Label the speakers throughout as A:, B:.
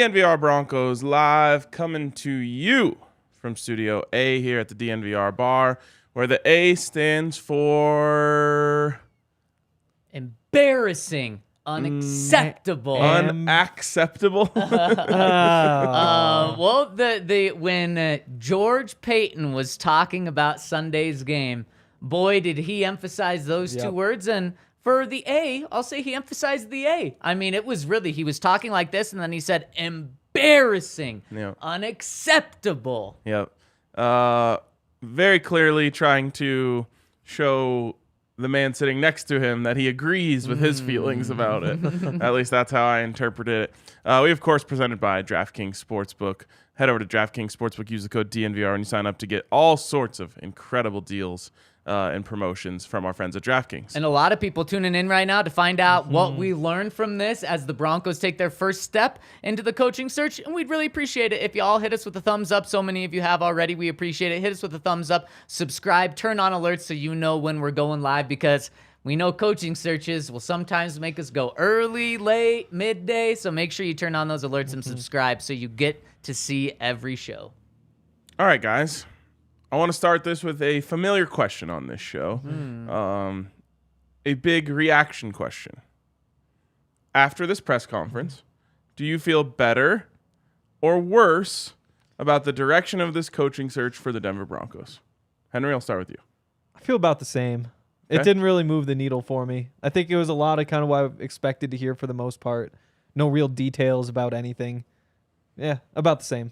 A: DNVR Broncos live, coming to you from Studio A here at the DNVR bar, where the A stands for...
B: Embarrassing. Unacceptable.
A: Unacceptable?
B: Well, when George Paton was talking about Sunday's game, boy, did he emphasize those two words. And for the A, I'll say he emphasized the A. I mean, it was really, he was talking like this, and then he said, embarrassing, unacceptable.
A: Yep. Very clearly trying to show the man sitting next to him that he agrees with his feelings about it. At least that's how I interpreted it. We, of course, presented by DraftKings Sportsbook. Head over to DraftKings Sportsbook, use the code DNVR, and you sign up to get all sorts of incredible deals and promotions from our friends at DraftKings.
B: And a lot of people tuning in right now to find out what we learned from this as the Broncos take their first step into the coaching search. And we'd really appreciate it if you all hit us with a thumbs up. So many of you have already. We appreciate it. Hit us with a thumbs up, subscribe, turn on alerts so you know when we're going live, because we know coaching searches will sometimes make us go early, late, midday. So make sure you turn on those alerts and subscribe so you get to see every show.
A: All right, guys. I want to start this with a familiar question on this show. A big reaction question. After this press conference, do you feel better or worse about the direction of this coaching search for the Denver Broncos? Henry, I'll start with you.
C: I feel about the same.
A: Okay.
C: It didn't really move the needle for me. I think it was a lot of kind of what I expected to hear for the most part. No real details about anything. Yeah, about the same.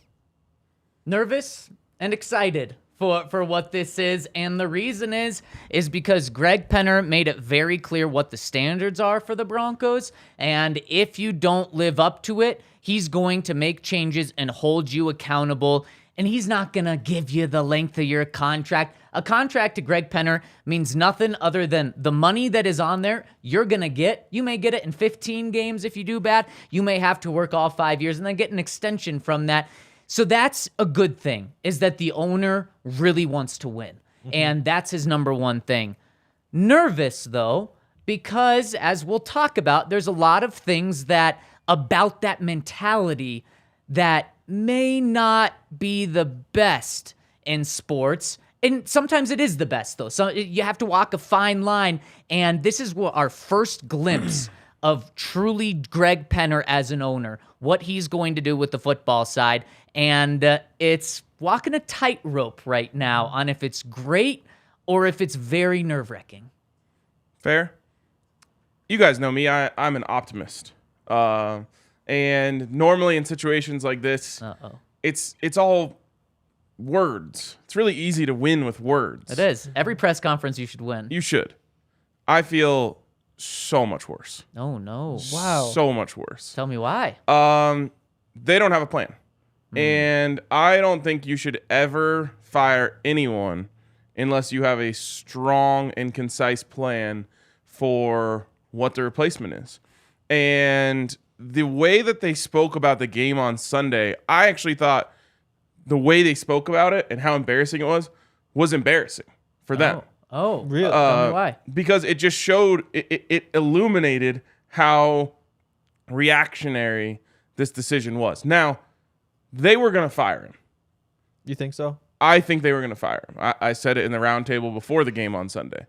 B: Nervous and excited for what this is, and the reason is because Greg Penner made it very clear what the standards are for the Broncos, and if you don't live up to it, he's going to make changes and hold you accountable, and he's not going to give you the length of your contract. A contract to Greg Penner means nothing other than the money that is on there you're going to get. You may get it in 15 games if you do bad. You may have to work all 5 years and then get an extension from that. So that's a good thing, is that the owner really wants to win. And that's his number one thing. Nervous, though, because as we'll talk about, there's a lot of things about that mentality that may not be the best in sports. And sometimes it is the best, though. So you have to walk a fine line. And this is our first glimpse of truly Greg Penner as an owner, what he's going to do with the football side. And it's walking a tightrope right now on if it's great or if it's very nerve-wracking.
A: Fair. You guys know me. I'm an optimist. And normally in situations like this, it's all words. It's really easy to win with words.
B: It is. Every press conference you should win.
A: You should. I feel so much worse.
B: Oh, no.
C: Wow.
A: So much worse.
B: Tell me why.
A: They don't have a plan. And I don't think you should ever fire anyone unless you have a strong and concise plan for what the replacement is. And the way that they spoke about the game on Sunday, I actually thought the way they spoke about it and how embarrassing it was embarrassing for them.
B: Oh,
C: really?
B: Tell me why.
A: Because it just showed, it illuminated how reactionary this decision was. Now, they were going to fire him.
C: You think so?
A: I think they were going to fire him. I said it in the roundtable before the game on Sunday.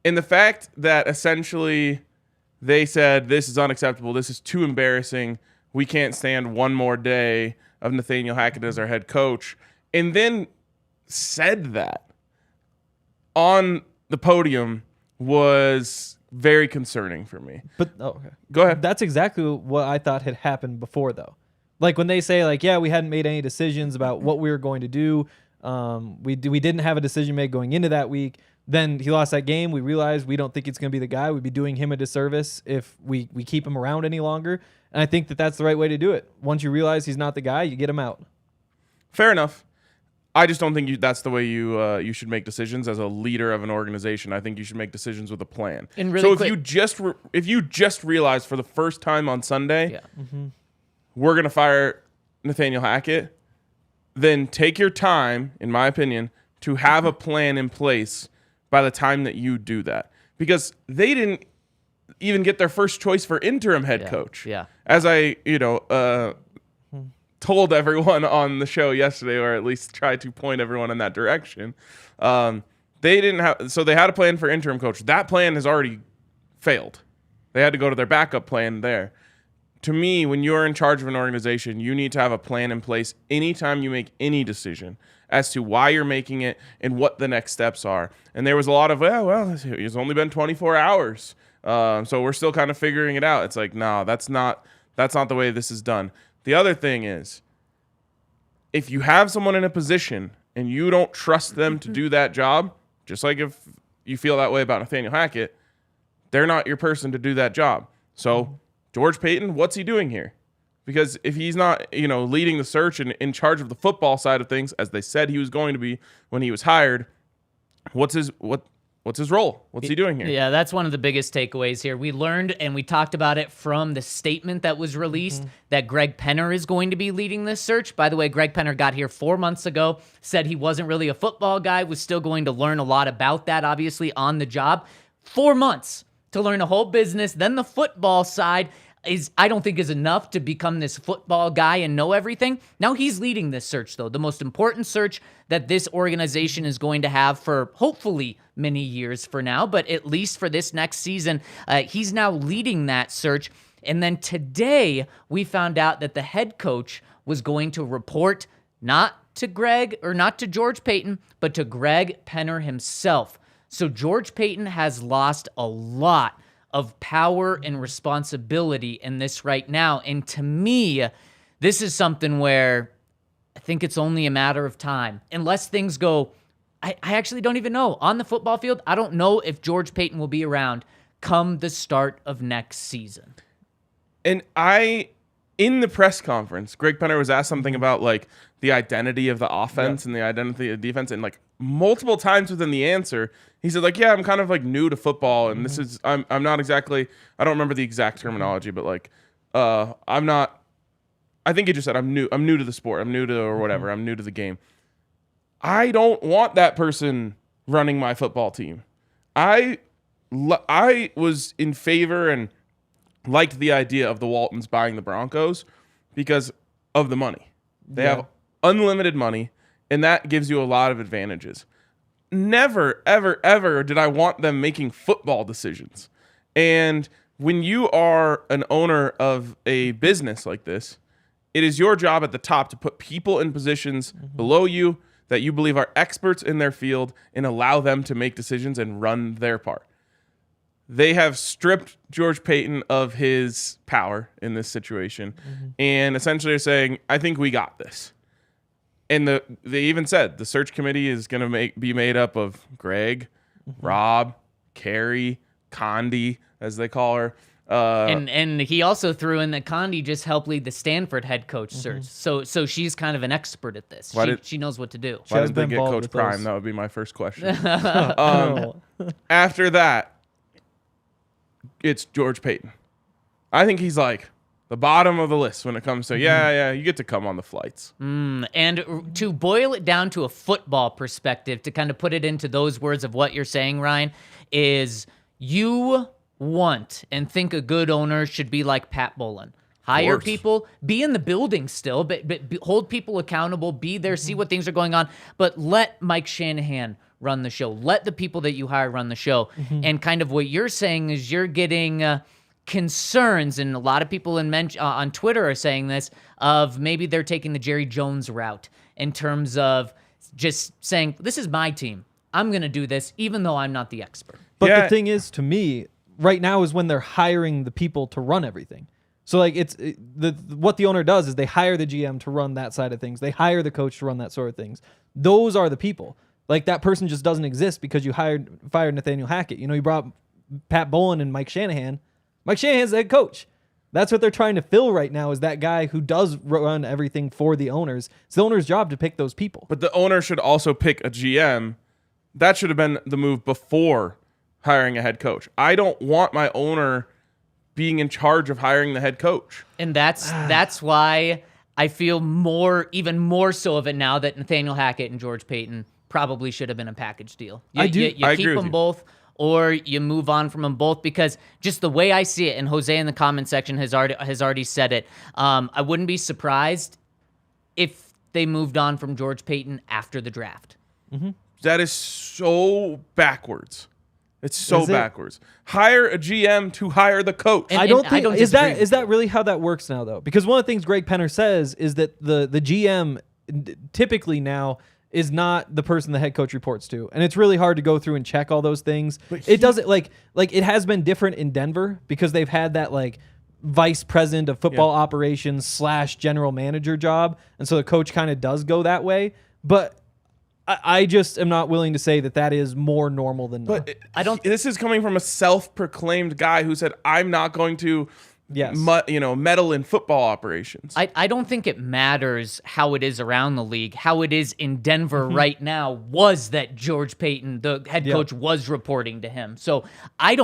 A: And the fact that essentially they said, this is unacceptable, this is too embarrassing, we can't stand one more day of Nathaniel Hackett as our head coach, and then said that on the podium was very concerning for me.
C: But okay.
A: Go ahead.
C: That's exactly what I thought had happened before, though. Like when they say, like, yeah, we hadn't made any decisions about what we were going to do. We didn't have a decision made going into that week. Then he lost that game. We realized we don't think it's going to be the guy. We'd be doing him a disservice if we keep him around any longer. And I think that that's the right way to do it. Once you realize he's not the guy, you get him out.
A: Fair enough. I just don't think that's the way you should make decisions as a leader of an organization. I think you should make decisions with a plan.
B: And really
A: so if you just realize for the first time on Sunday, we're going to fire Nathaniel Hackett, then take your time, in my opinion, to have a plan in place by the time that you do that. Because they didn't even get their first choice for interim head coach.
B: Yeah.
A: As I, told everyone on the show yesterday, or at least tried to point everyone in that direction. They had a plan for interim coach. That plan has already failed. They had to go to their backup plan there. To me, when you're in charge of an organization, you need to have a plan in place anytime you make any decision as to why you're making it and what the next steps are. And there was a lot of, it's only been 24 hours. So we're still kind of figuring it out. It's like, no, that's not the way this is done. The other thing is, if you have someone in a position and you don't trust them to do that job, just like if you feel that way about Nathaniel Hackett, they're not your person to do that job. So George Paton, what's he doing here? Because if he's not, leading the search and in charge of the football side of things, as they said he was going to be when he was hired, what's his role? What's he doing here?
B: Yeah, that's one of the biggest takeaways here. We learned, and we talked about it from the statement that was released, that Greg Penner is going to be leading this search. By the way, Greg Penner got here 4 months ago, said he wasn't really a football guy, was still going to learn a lot about that, obviously, on the job. 4 months to learn a whole business, then the football side I don't think is enough to become this football guy and know everything. Now he's leading this search, though, the most important search that this organization is going to have for hopefully many years for now, but at least for this next season, he's now leading that search. And then today we found out that the head coach was going to report not to George Paton, but to Greg Penner himself. So George Paton has lost a lot of power and responsibility in this right now. And to me, this is something where I think it's only a matter of time. Unless things go, I actually don't even know. On the football field, I don't know if George Paton will be around come the start of next season.
A: And in the press conference, Greg Penner was asked something about like the identity of the offense and the identity of the defense, and like multiple times within the answer, he said like, yeah, I'm kind of like new to football, and this is I'm not exactly, I don't remember the exact terminology, but like I'm not, I think he just said I'm new to the sport, I'm new to or whatever, I'm new to the game. I don't want that person running my football team. I was in favor and liked the idea of the Waltons buying the Broncos because of the money. They have unlimited money, and that gives you a lot of advantages. Never, ever, ever did I want them making football decisions. And when you are an owner of a business like this, it is your job at the top to put people in positions below you that you believe are experts in their field and allow them to make decisions and run their part. They have stripped George Paton of his power in this situation and essentially are saying, I think we got this. And they even said the search committee is going to be made up of Greg, Rob, Carrie, Condi, as they call her.
B: And he also threw in that Condi just helped lead the Stanford head coach search. So she's kind of an expert at this. She knows what to do.
A: Why did they get Coach Prime? That would be my first question. After that, it's George Paton. I think he's like the bottom of the list when it comes to, you get to come on the flights.
B: And to boil it down to a football perspective, to kind of put it into those words of what you're saying, Ryan, is you want and think a good owner should be like Pat Bowlen. Hire people, be in the building still, but hold people accountable, be there, see what things are going on, but let Mike Shanahan run the show. Let the people that you hire run the show. And kind of what you're saying is you're getting concerns, and a lot of people on Twitter are saying this, of maybe they're taking the Jerry Jones route in terms of just saying, this is my team. I'm going to do this, even though I'm not the expert.
C: But the thing is, to me, right now is when they're hiring the people to run everything. So like what the owner does is they hire the GM to run that side of things. They hire the coach to run that sort of things. Those are the people. Like that person just doesn't exist because you fired Nathaniel Hackett. You brought Pat Bowlen and Mike Shanahan. Mike Shanahan's the head coach. That's what they're trying to fill right now, is that guy who does run everything for the owners. It's the owner's job to pick those people.
A: But the owner should also pick a GM. That should have been the move before hiring a head coach. I don't want my owner being in charge of hiring the head coach.
B: And that's why I feel even more so of it now that Nathaniel Hackett and George Paton probably should have been a package deal. You
A: I agree
B: keep
A: with
B: them
A: you.
B: both, or you move on from them both, because just the way I see it, and Jose in the comment section has already said it, I wouldn't be surprised if they moved on from George Paton after the draft.
A: That is so backwards. It's so backwards. Hire a GM to hire the coach.
C: I don't think is that really how that works now, though? Because one of the things Greg Penner says is that the GM typically now is not the person the head coach reports to, and it's really hard to go through and check all those things. It doesn't like it has been different in Denver because they've had that like vice president of football operations / general manager job, and so the coach kind of does go that way. But I just am not willing to say that is more normal than not.
A: But this is coming from a self-proclaimed guy who said, "I'm not going to, meddle in football operations."
B: I don't think it matters how it is around the league. How it is in Denver right now was that George Paton, the head coach, was reporting to him. So I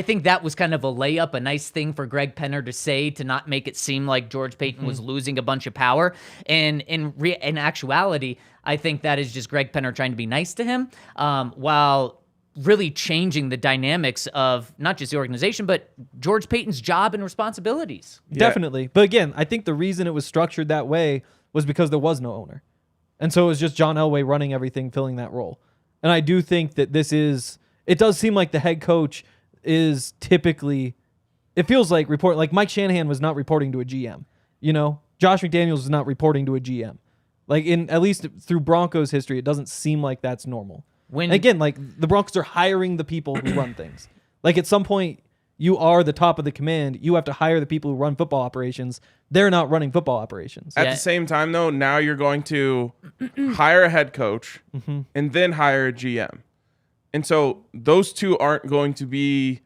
B: think that was kind of a layup, a nice thing for Greg Penner to say, to not make it seem like George Paton was losing a bunch of power. And in actuality, I think that is just Greg Penner trying to be nice to him, while really changing the dynamics of not just the organization, but George Paton's job and responsibilities.
C: Definitely. But again, I think the reason it was structured that way was because there was no owner. And so it was just John Elway running everything, filling that role. And I do think that it does seem like the head coach is typically, it feels like Mike Shanahan was not reporting to a GM. Josh McDaniels is not reporting to a GM. Like at least through Broncos history, it doesn't seem like that's normal. And again, like the Broncos are hiring the people who run things. Like at some point, you are the top of the command. You have to hire the people who run football operations. They're not running football operations.
A: At the same time, though, now you're going to hire a head coach and then hire a GM. And so those two aren't going to be,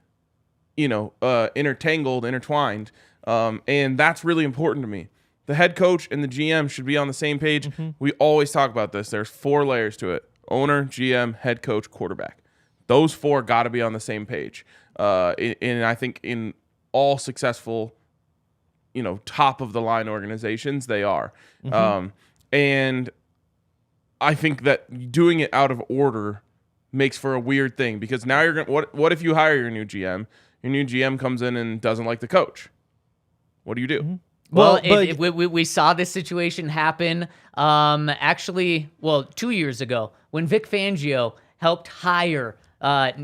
A: intertwined. And that's really important to me. The head coach and the GM should be on the same page. We always talk about this. There's 4 layers to it: owner, GM, head coach, quarterback. Those 4 got to be on the same page. And I think in all successful, top of the line organizations, they are. And I think that doing it out of order makes for a weird thing, because now you're going, what if you hire your new GM? Your new GM comes in and doesn't like the coach. What do you do?
B: Well, we saw this situation happen 2 years ago when Vic Fangio helped hire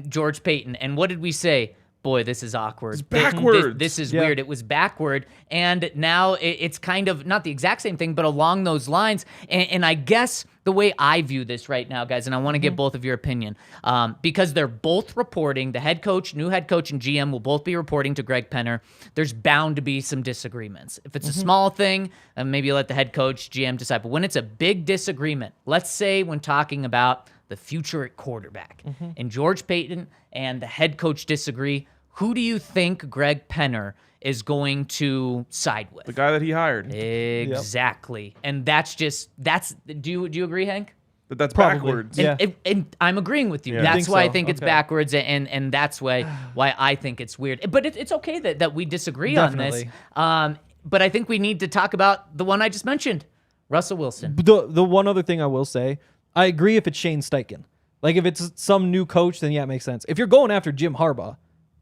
B: George Paton. And what did we say? Boy, this is awkward.
A: It's backwards.
B: This is weird. It was backward. And now it's kind of not the exact same thing, but along those lines. And I guess the way I view this right now, guys, and I want to get both of your opinion, because they're both reporting, the head coach, new head coach, and GM will both be reporting to Greg Penner. There's bound to be some disagreements. If it's a small thing, maybe let the head coach, GM decide. But when it's a big disagreement, let's say when talking about the future at quarterback, and George Paton and the head coach disagree, who do you think Greg Penner is going to side with?
A: The guy that he hired.
B: Exactly. And do you agree, Hank?
A: That's
C: Probably.
A: backwards.
B: And I'm agreeing with you.
A: Yeah.
B: That's why I think it's
C: Okay.
B: backwards, and that's why I think it's weird. But it's okay that we disagree
C: Definitely.
B: on this. But I think we need to talk about the one I just mentioned, Russell Wilson.
C: The one other thing I will say, I agree if it's Shane Steichen. Like if it's some new coach, then yeah, it makes sense. If you're going after Jim Harbaugh,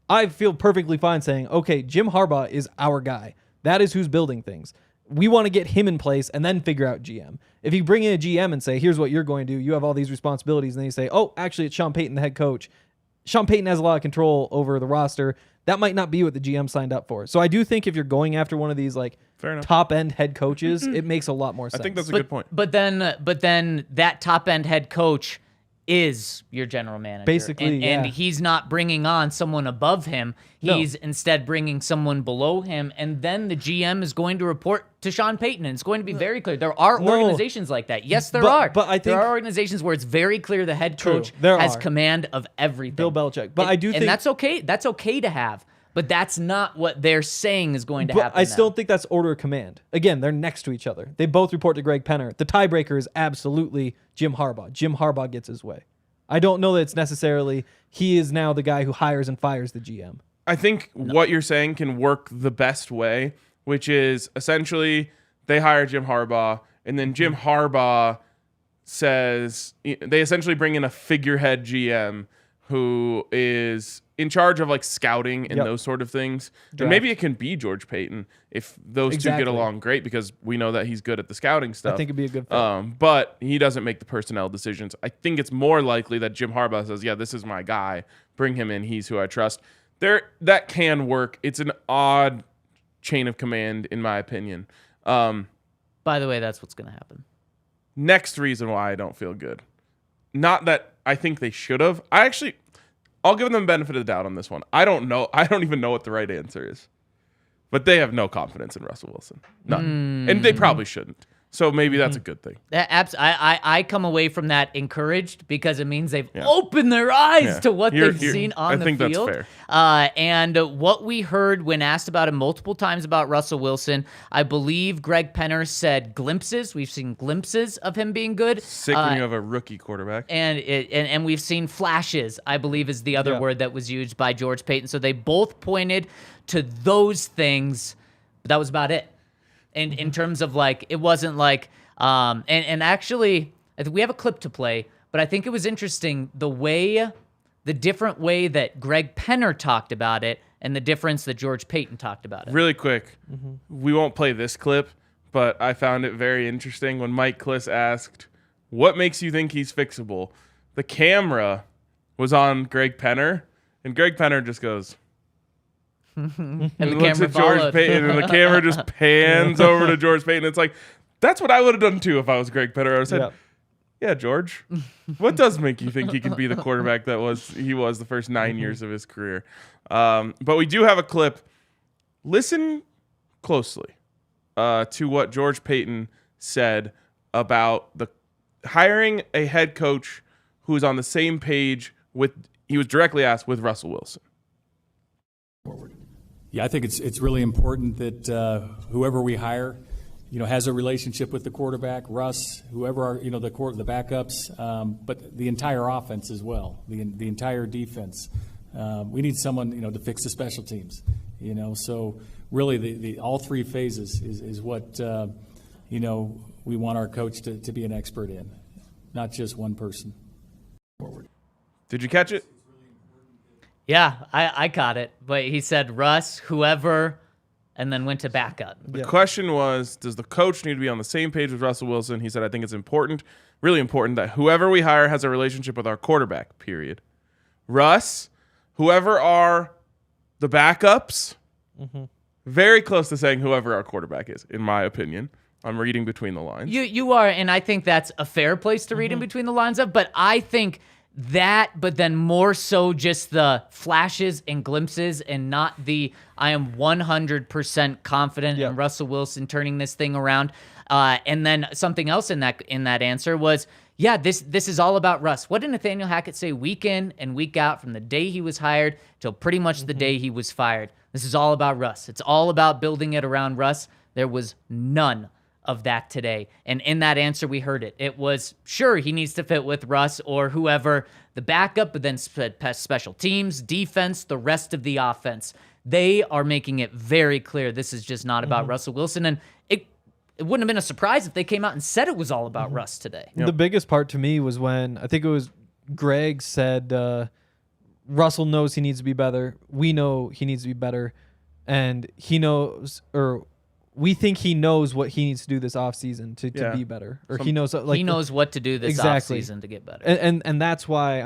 C: I feel perfectly fine saying, okay, Jim Harbaugh is our guy. That is who's building things. We want to get him in place and then figure out GM. If you bring in a GM and say, here's what you're going to do, you have all these responsibilities, and then you say, oh, actually, it's Sean Payton, the head coach. Sean Payton has a lot of control over the roster. That might not be what the GM signed up for. So I do think if you're going after one of these like top-end head coaches, it makes a lot more sense.
A: I think that's a good point.
B: But then that top-end head coach is your general manager.
C: Basically,
B: and he's not bringing on someone above him. He's instead bringing someone below him, and then the GM is going to report to Sean Payton, and it's going to be very clear. There are organizations like that. Yes, there are.
C: But I think
B: there are organizations where it's very clear the head coach has command of everything.
C: Bill Belichick. But I do think...
B: And that's okay. That's okay to have. But that's not what they're saying is going to happen.
C: I still think that's order of command. Again, they're next to each other. They both report to Greg Penner. The tiebreaker is absolutely Jim Harbaugh. Jim Harbaugh gets his way. I don't know that it's necessarily he is now the guy who hires and fires the GM.
A: I think what you're saying can work the best way, which is essentially they hire Jim Harbaugh, and then Jim Harbaugh says they essentially bring in a figurehead GM who is in charge of like scouting and those sort of things. And maybe it can be George Paton if those two get along great, because we know that he's good at the scouting stuff.
C: I think it'd be a good fit.
A: But he doesn't make the personnel decisions. I think it's more likely that Jim Harbaugh says, yeah, this is my guy. Bring him in. He's who I trust. That can work. It's an odd chain of command, in my opinion.
B: By the way, that's what's going to happen.
A: Next reason why I don't feel good. Not that I think they should have. I'll give them the benefit of the doubt on this one. I don't know. I don't even know what the right answer is. But they have no confidence in Russell Wilson. None. And they probably shouldn't. So maybe that's a good thing.
B: I come away from that encouraged, because it means they've opened their eyes to what they've seen on the field. I think that's fair. And what we heard when asked about him multiple times about Russell Wilson, I believe Greg Penner said glimpses. We've seen glimpses of him being good.
A: Sickening of a rookie quarterback.
B: And we've seen flashes, I believe is the other word that was used by George Paton. So they both pointed to those things, but that was about it. And in terms of like, it wasn't like, and actually, I think we have a clip to play, but I think it was interesting the different way that Greg Penner talked about it and the difference that George Paton talked about it.
A: Really quick, we won't play this clip, but I found it very interesting when Mike Kliss asked, what makes you think he's fixable? The camera was on Greg Penner, and Greg Penner just goes,
B: and the
A: looks
B: camera
A: at George
B: followed.
A: Paton, and the camera just pans over to George Paton. It's like, that's what I would have done too if I was Greg Penner. I would have said, yeah, George, what does make you think he can be the quarterback that he was the first 9 years of his career? But we do have a clip. Listen closely to what George Paton said about the hiring a head coach who is on the same page he was directly asked with Russell Wilson.
D: Yeah, I think it's really important that whoever we hire, has a relationship with the quarterback, Russ, whoever the backups, but the entire offense as well, the entire defense. We need someone, to fix the special teams, So really, the all three phases is what we want our coach to be an expert in, not just one person.
A: Did you catch it?
B: Yeah, I caught it. But he said Russ, whoever, and then went to backup.
A: The question was, does the coach need to be on the same page with Russell Wilson? He said, I think it's important, really important, that whoever we hire has a relationship with our quarterback, period. Russ, whoever are the backups, very close to saying whoever our quarterback is, in my opinion. I'm reading between the lines.
B: You are, and I think that's a fair place to read in between the lines of, but I think that, but then more so just the flashes and glimpses and not I am 100% confident in Russell Wilson turning this thing around. And then something else in that answer was, this is all about Russ. What did Nathaniel Hackett say week in and week out from the day he was hired till pretty much the day he was fired? This is all about Russ. It's all about building it around Russ. There was none of that today. And in that answer, we heard it. It was, sure, he needs to fit with Russ or whoever, the backup, but then special teams, defense, the rest of the offense. They are making it very clear this is just not about Russell Wilson. And it wouldn't have been a surprise if they came out and said it was all about Russ today.
C: The biggest part to me was when, I think it was Greg said, Russell knows he needs to be better. We know he needs to be better. And he knows, or we think he knows what he needs to do this offseason to be better. Or he knows
B: he knows what to do this offseason to get better.
C: And that's why,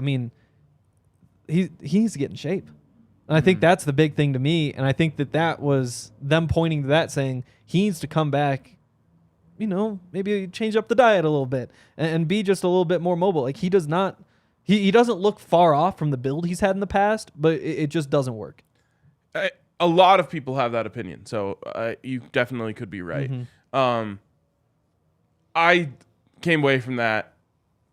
C: he needs to get in shape. And I think that's the big thing to me. And I think that was them pointing to that, saying he needs to come back, maybe change up the diet a little bit and be just a little bit more mobile. Like he doesn't look far off from the build he's had in the past, but it just doesn't work.
A: A lot of people have that opinion, so you definitely could be right. I came away from that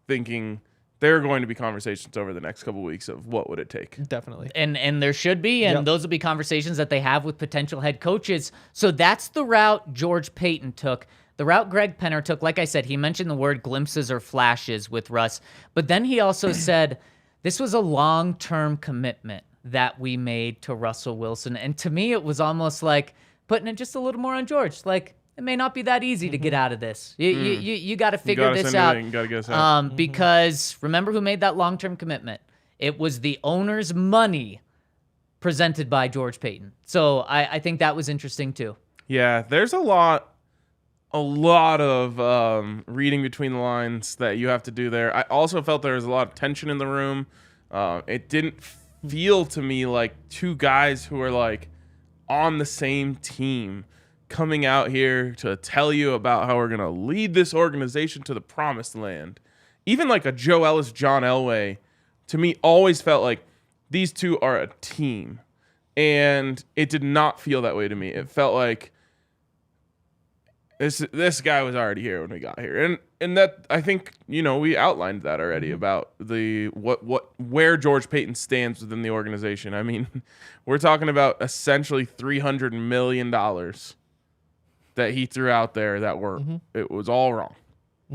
A: thinking there are going to be conversations over the next couple of weeks of what would it take.
C: Definitely.
B: And there should be, and those will be conversations that they have with potential head coaches. So that's the route George Paton took. The route Greg Penner took, like I said, he mentioned the word glimpses or flashes with Russ, but then he also said this was a long-term commitment that we made to Russell Wilson. And to me, it was almost like putting it just a little more on George. Like, it may not be that easy to get out of this. You got to figure this out.
A: You got to get us out.
B: Because remember who made that long-term commitment? It was the owner's money presented by George Paton. So I think that was interesting too.
A: Yeah, there's a lot of reading between the lines that you have to do there. I also felt there was a lot of tension in the room. It didn't feel to me like two guys who are like on the same team coming out here to tell you about how we're going to lead this organization to the promised land. Even like a Joe Ellis, John Elway, to me always felt like these two are a team. And it did not feel that way to me. It felt like this guy was already here when we got here. And that, I think, we outlined that already about where George Paton stands within the organization. I mean, we're talking about essentially $300 million that he threw out there that it was all wrong.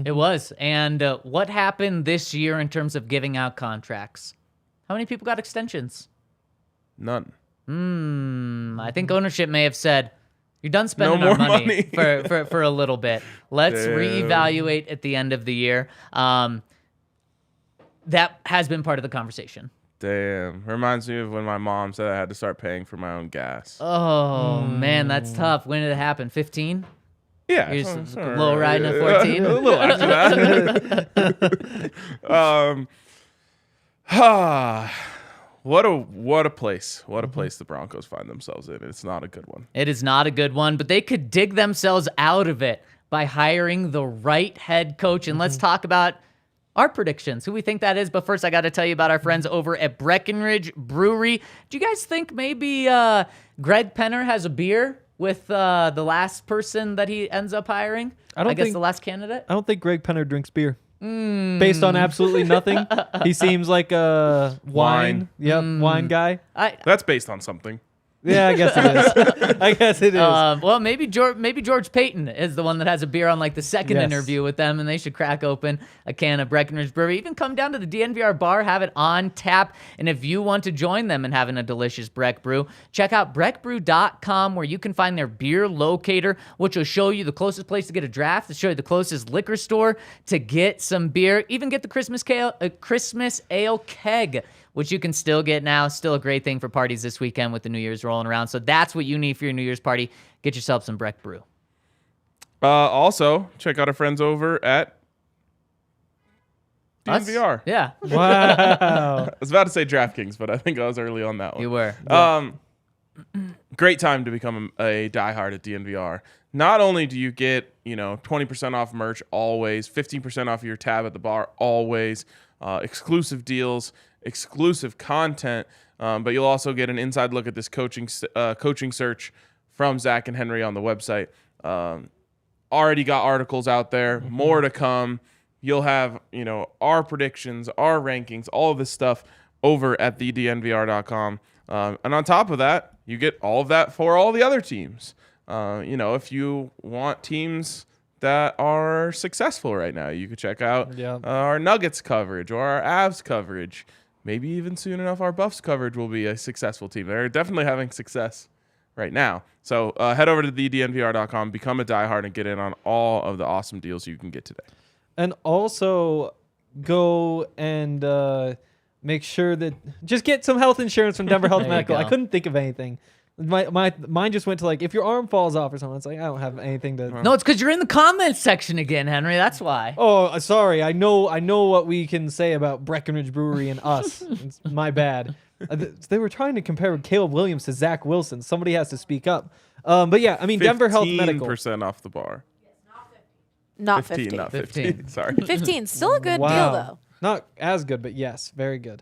B: It was. And what happened this year in terms of giving out contracts? How many people got extensions?
A: None.
B: I think ownership may have said, you're done spending
A: No
B: our
A: more
B: money for a little bit. Let's reevaluate at the end of the year. That has been part of the conversation.
A: Damn. Reminds me of when my mom said I had to start paying for my own gas.
B: Oh, man, that's tough. When did it happen? 15?
A: Yeah.
B: You're just low riding at 14?
A: A little after that. What a place. What a place the Broncos find themselves in. It's not a good one.
B: It is not a good one, but they could dig themselves out of it by hiring the right head coach. And let's talk about our predictions, who we think that is. But first, I got to tell you about our friends over at Breckenridge Brewery. Do you guys think maybe Greg Penner has a beer with the last person that he ends up hiring? I guess the last candidate?
C: I don't think Greg Penner drinks beer. Based on absolutely nothing. He seems like a wine guy.
A: That's based on something.
C: Yeah, I guess it is.
B: Well, maybe George Paton is the one that has a beer on like the second interview with them, and they should crack open a can of Breckenridge Brewery. Even come down to the DNVR bar, have it on tap. And if you want to join them in having a delicious Breck brew, check out breckbrew.com, where you can find their beer locator, which will show you the closest place to get a draft, to show you the closest liquor store to get some beer, even get the Christmas ale keg, which you can still get now. Still a great thing for parties this weekend with the New Year's rolling around. So that's what you need for your New Year's party. Get yourself some Breck Brew.
A: Also, check out our friends over at DNVR.
B: Yeah.
C: Wow.
A: I was about to say DraftKings, but I think I was early on that one.
B: You were.
A: Great time to become a diehard at DNVR. Not only do you get 20% off merch always, 15% off your tab at the bar always, exclusive deals, exclusive content, but you'll also get an inside look at this coaching search from Zach and Henry on the website. Already got articles out there, more to come. You'll have our predictions, our rankings, all of this stuff over at thednvr.com. And on top of that, you get all of that for all the other teams. If you want teams that are successful right now, you could check out our Nuggets coverage or our Avs coverage. Maybe even soon enough, our Buffs coverage will be a successful team. They're definitely having success right now. So head over to thednvr.com, become a diehard, and get in on all of the awesome deals you can get today.
C: And also go and make sure that just get some health insurance from Denver Health Medical. I couldn't think of anything. My mind just went to like, if your arm falls off or something, it's like, I don't have anything to.
B: No, it's because you're in the comments section again, Henry. That's why.
C: Oh, sorry. I know what we can say about Breckenridge Brewery and us. It's my bad. They were trying to compare Caleb Williams to Zach Wilson. Somebody has to speak up. But yeah, I mean, Denver Health Medical.
A: 15% off the bar.
E: Not 15.
A: Not 15. Sorry.
E: 15. Still a good deal, though.
C: Not as good, but yes, very good.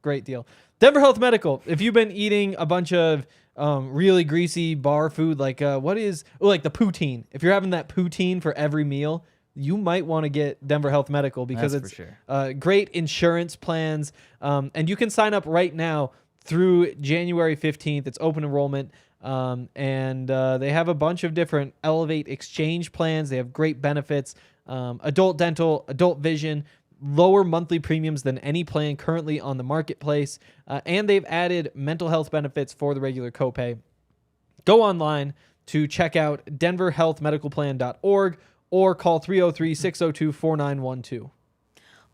C: Great deal. Denver Health Medical. If you've been eating a bunch of really greasy bar food, like like the poutine. If you're having that poutine for every meal, you might want to get Denver Health Medical because it's great insurance plans. And you can sign up right now through January 15th. It's open enrollment. And they have a bunch of different Elevate Exchange plans. They have great benefits, adult dental, adult vision, lower monthly premiums than any plan currently on the marketplace. And they've added mental health benefits for the regular copay. Go online to check out denverhealthmedicalplan.org or call 303-602-4912.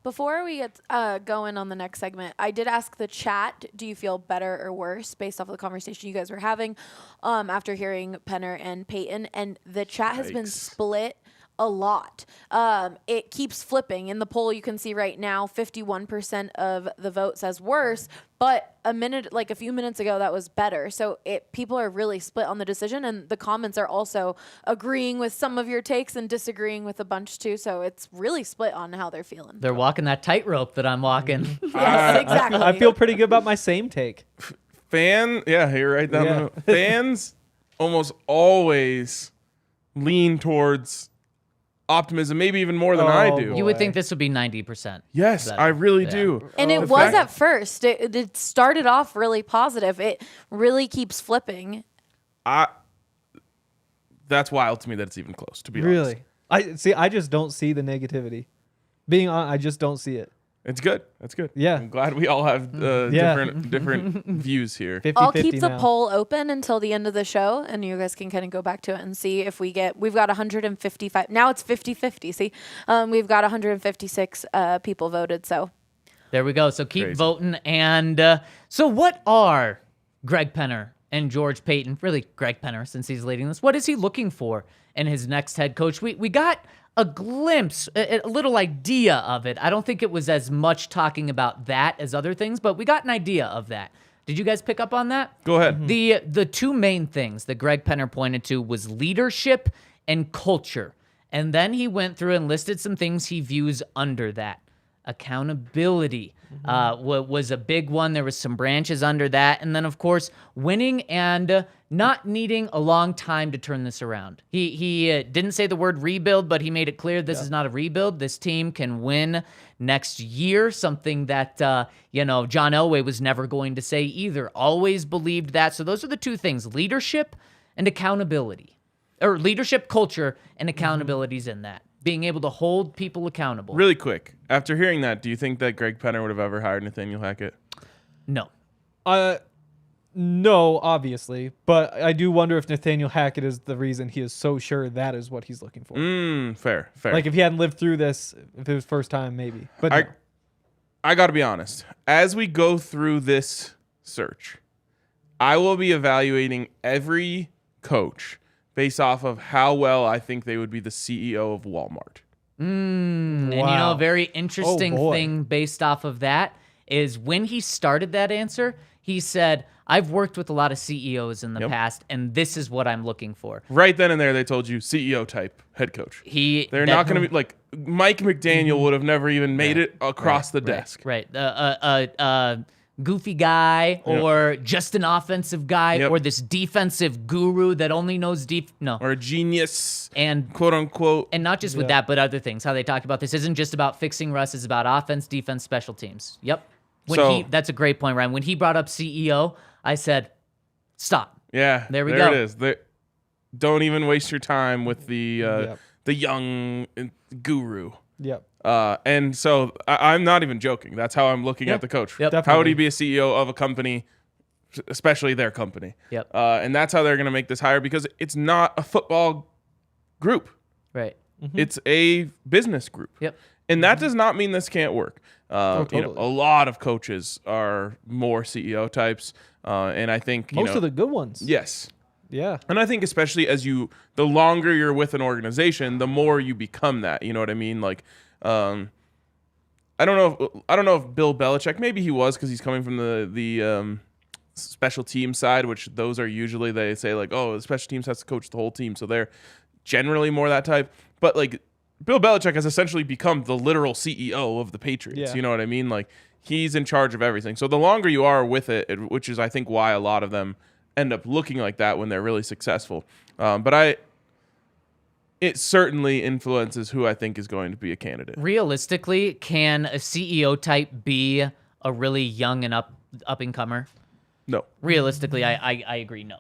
E: Before we get going on the next segment, I did ask the chat, do you feel better or worse based off of the conversation you guys were having after hearing Penner and Paton? And the chat has been split a lot. It keeps flipping. In the poll you can see right now, 51% of the vote says worse, but a few minutes ago, that was better. So people are really split on the decision, and the comments are also agreeing with some of your takes and disagreeing with a bunch too. So it's really split on how they're feeling.
B: They're walking that tightrope that I'm walking.
E: Yes, exactly.
C: I feel pretty good about my same take.
A: You're right down the middle. Fans almost always lean towards optimism, maybe even more than I do.
B: You would think this would be 90%.
A: Yes,
B: better.
A: I really do.
E: And it was at first. It started off really positive. It really keeps flipping.
A: That's wild to me that it's even close, to be honest.
C: Really? I just don't see the negativity. Being on, I just don't see it.
A: It's good. That's good.
C: Yeah.
A: I'm glad we all have different views here.
C: 50-50
E: I'll keep the
C: now.
E: poll open until the end of the show, and you guys can kind of go back to it and see if we've got 155. Now it's 50-50. See, we've got 156 people voted. So
B: There we go. So keep
A: Crazy.
B: voting. And so what are Greg Penner and George Paton, really Greg Penner since he's leading this, what is he looking for in his next head coach? We got a glimpse, a little idea of it. I don't think it was as much talking about that as other things, but we got an idea of that. Did you guys pick up on that?
A: Go ahead.
B: The two main things that Greg Penner pointed to was leadership and culture. And then he went through and listed some things he views under that. Accountability was a big one. There was some branches under that. And then, of course, winning and not needing a long time to turn this around. He didn't say the word rebuild, but he made it clear this is not a rebuild. This team can win next year, something that, John Elway was never going to say either. Always believed that. So those are the two things, leadership and accountability. Or leadership, culture, and accountability's in that. Being able to hold people accountable.
A: Really quick, after hearing that, do you think that Greg Penner would have ever hired Nathaniel Hackett?
B: No.
C: No, obviously, but I do wonder if Nathaniel Hackett is the reason he is so sure that is what he's looking for.
A: Fair.
C: Like if he hadn't lived through this, if it was first time, maybe. But no.
A: I got to be honest. As we go through this search, I will be evaluating every coach based off of how well I think they would be the CEO of Walmart.
B: And
C: Wow.
B: a very interesting thing based off of that is when he started that answer, he said, I've worked with a lot of CEOs in the past, and this is what I'm looking for.
A: Right then and there, they told you CEO type head coach. They're not going to be like Mike McDaniel would have never even made it across the desk.
B: Right. Goofy guy or just an offensive guy or this defensive guru that only knows
A: or a genius,
B: and
A: quote unquote.
B: And not just with that, but other things. How they talked about this isn't just about fixing Russ, it's about offense, defense, special teams. Yep. That's a great point, Ryan. When he brought up CEO, I said, stop.
A: Yeah.
B: There we
A: go.
B: go.
A: It is. Don't even waste your time with the young guru.
C: Yep.
A: And so I'm not even joking. That's how I'm looking at the coach.
B: Yep.
A: How would he be a CEO of a company, especially their company?
B: Yep.
A: And that's how they're going to make this hire because it's not a football group.
B: Right.
A: It's a business group.
B: Yep.
A: And that does not mean this can't work.
C: Totally.
A: A lot of coaches are more CEO types. And I think
C: most of the good ones.
A: Yes.
C: Yeah.
A: And I think especially the longer you're with an organization, the more you become that. You know what I mean? Like, I don't know if Bill Belichick, maybe he was because he's coming from the special team side, which those are usually they say like, oh, the special teams has to coach the whole team, so they're generally more that type. But like Bill Belichick has essentially become the literal CEO of the Patriots.
C: Yeah.
A: You know what I mean? Like he's in charge of everything. So the longer you are with it, which is I think why a lot of them end up looking like that when they're really successful. It certainly influences who I think is going to be a candidate.
B: Realistically, can a CEO type be a really young and up-and-comer?
A: No.
B: Realistically, I agree, no.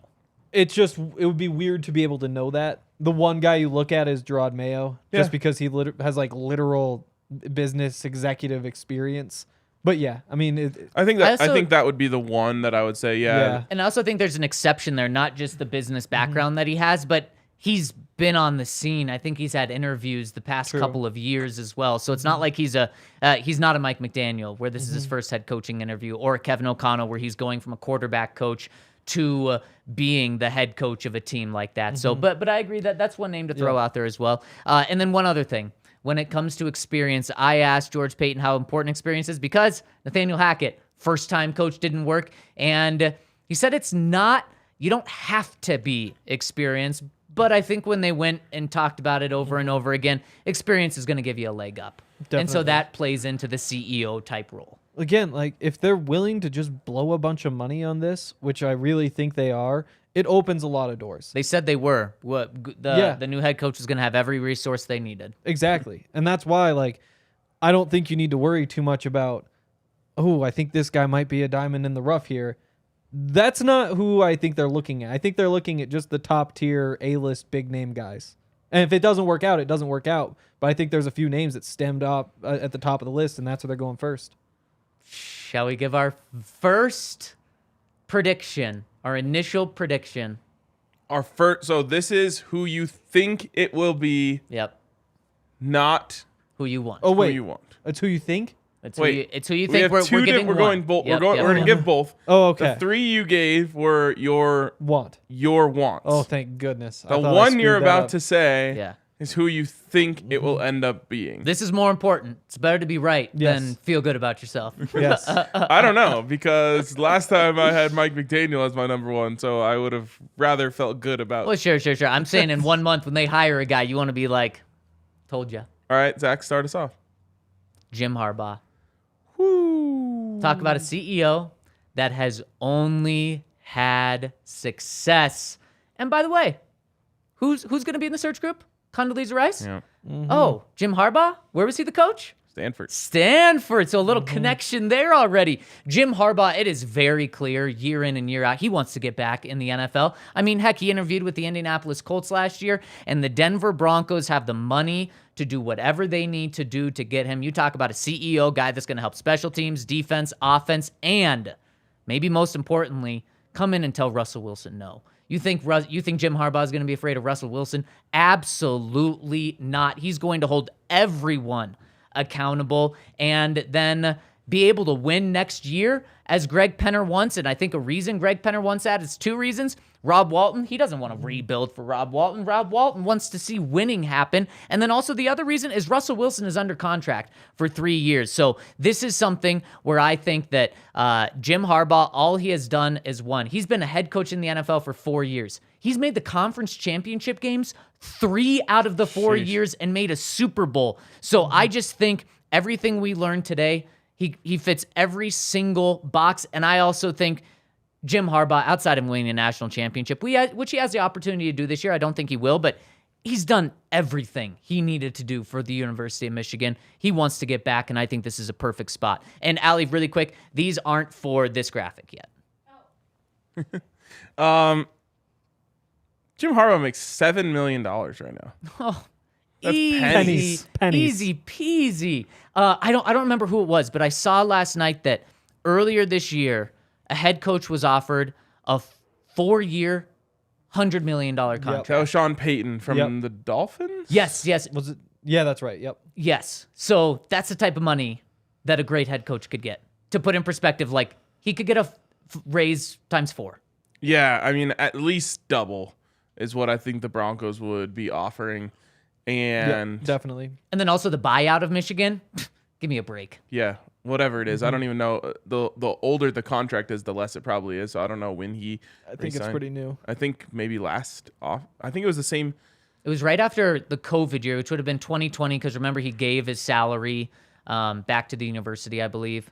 C: It would be weird to be able to know that. The one guy you look at is Gerard Mayo, just because he has like literal business executive experience. But yeah, I mean,
A: I think that would be the one that I would say, yeah.
B: And I also think there's an exception there, not just the business background that he has, but he's been on the scene. I think he's had interviews the past couple of years as well. So it's not like he's not a Mike McDaniel where this is his first head coaching interview, or a Kevin O'Connell where he's going from a quarterback coach to being the head coach of a team like that. So, but I agree that that's one name to throw out there as well. And then one other thing, when it comes to experience, I asked George Paton how important experience is because Nathaniel Hackett, first-time coach, didn't work, and he said it's not. You don't have to be experienced. But I think when they went and talked about it over and over again, experience is going to give you a leg up. Definitely. And so that plays into the CEO type role. Again,
C: like if they're willing to just blow a bunch of money on this, which I really think they are, it opens a lot of doors.
B: They said they were. The new head coach is going to have every resource they needed.
C: Exactly. And that's why, like, I don't think you need to worry too much about, I think this guy might be a diamond in the rough here. That's not who I think they're looking at. I think they're looking at just the top tier A-list big name guys. And if it doesn't work out, it doesn't work out. But I think there's a few names that stemmed up at the top of the list, and that's where they're going first.
B: Shall we give our first prediction, our initial prediction?
A: Our first. So this is who you think it will be.
B: Yep.
A: Not
B: who you want.
C: Oh wait,
A: who you want.
C: It's who you think.
B: It's who you think we're giving.
A: We're going both. We're going to give both.
C: Oh, okay.
A: The three you gave were your
C: wants.
A: Oh,
C: thank goodness.
A: The one you're about to say is who you think it will end up being.
B: This is more important. It's better to be right than feel good about yourself.
C: Yes.
A: I don't know, because last time I had Mike McDaniel as my number one, so I would have rather felt good about.
B: Well, sure. I'm saying in 1 month when they hire a guy, you want to be like, told you.
A: All right, Zach, start us off.
B: Jim Harbaugh.
A: Woo.
B: Talk about a CEO that has only had success. And by the way, who's going to be in the search group? Condoleezza Rice?
A: Yeah.
B: Oh, Jim Harbaugh? Where was he the coach? Stanford. So a little connection there already. Jim Harbaugh, it is very clear year in and year out, he wants to get back in the NFL. I mean, heck, he interviewed with the Indianapolis Colts last year, and the Denver Broncos have the money to do whatever they need to do to get him. You talk about a CEO guy that's going to help special teams, defense, offense, and maybe most importantly, come in and tell Russell Wilson no. You think Jim Harbaugh is going to be afraid of Russell Wilson? Absolutely not. He's going to hold everyone accountable and then be able to win next year as Greg Penner wants. And I think a reason Greg Penner wants that is two reasons. Rob Walton, he doesn't want to rebuild for Rob Walton. Rob Walton wants to see winning happen. And then also the other reason is Russell Wilson is under contract for 3 years. So this is something where I think that Jim Harbaugh, all he has done is won. He's been a head coach in the NFL for 4 years. He's made the conference championship games 3 out of the 4 years and made a Super Bowl. So I just think everything we learned today, he fits every single box. And I also think Jim Harbaugh, outside of winning a national championship, which he has the opportunity to do this year, I don't think he will, but he's done everything he needed to do for the University of Michigan. He wants to get back, and I think this is a perfect spot. And Allie, really quick, these aren't for this graphic yet.
A: Jim Harbaugh makes $7 million right now.
B: Oh,
A: that's
C: pennies.
B: Easy peasy. I don't remember who it was, but I saw last night that earlier this year, a head coach was offered a 4-year, $100 million contract.
A: That was Sean Payton from the Dolphins?
B: Yes.
C: Was it? Yeah, that's right. Yep.
B: Yes. So that's the type of money that a great head coach could get. To put in perspective, like he could get a raise times 4.
A: Yeah, I mean, at least double is what I think the Broncos would be offering. And
C: definitely.
B: And then also the buyout of Michigan. Give me a break.
A: Yeah, whatever it is. I don't even know. The older the contract is, the less it probably is. So I don't know when he
C: I think it's pretty new.
A: I think maybe last off. I think it was the same.
B: It was right after the COVID year, which would have been 2020, because remember he gave his salary back to the university, I believe,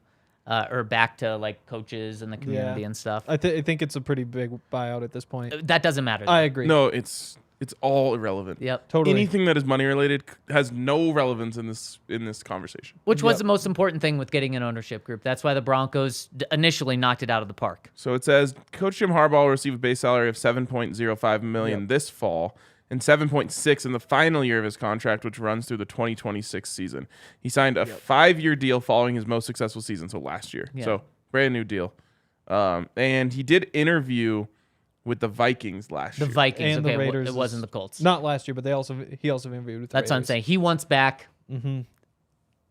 B: or back to like coaches and the community and stuff.
C: I think it's a pretty big buyout at this point.
B: That doesn't matter, though.
C: I agree.
A: No, it's all irrelevant.
B: Yep.
C: Totally.
A: Anything that is money related has no relevance in this conversation.
B: Which was the most important thing with getting an ownership group. That's why the Broncos initially knocked it out of the park.
A: So it says Coach Jim Harbaugh will receive a base salary of $7.05 million this fall and $7.6 in the final year of his contract, which runs through the 2026 season. He signed a 5-year deal following his most successful season, so last year. So brand new deal. And he did interview with the Vikings last
B: The
A: year.
B: Vikings,
C: And the
B: okay,
C: Raiders
B: it wasn't the Colts.
C: Not last year, but he also interviewed with the
B: That's what I'm
C: Raiders.
B: saying. He wants back.
C: Mm-hmm.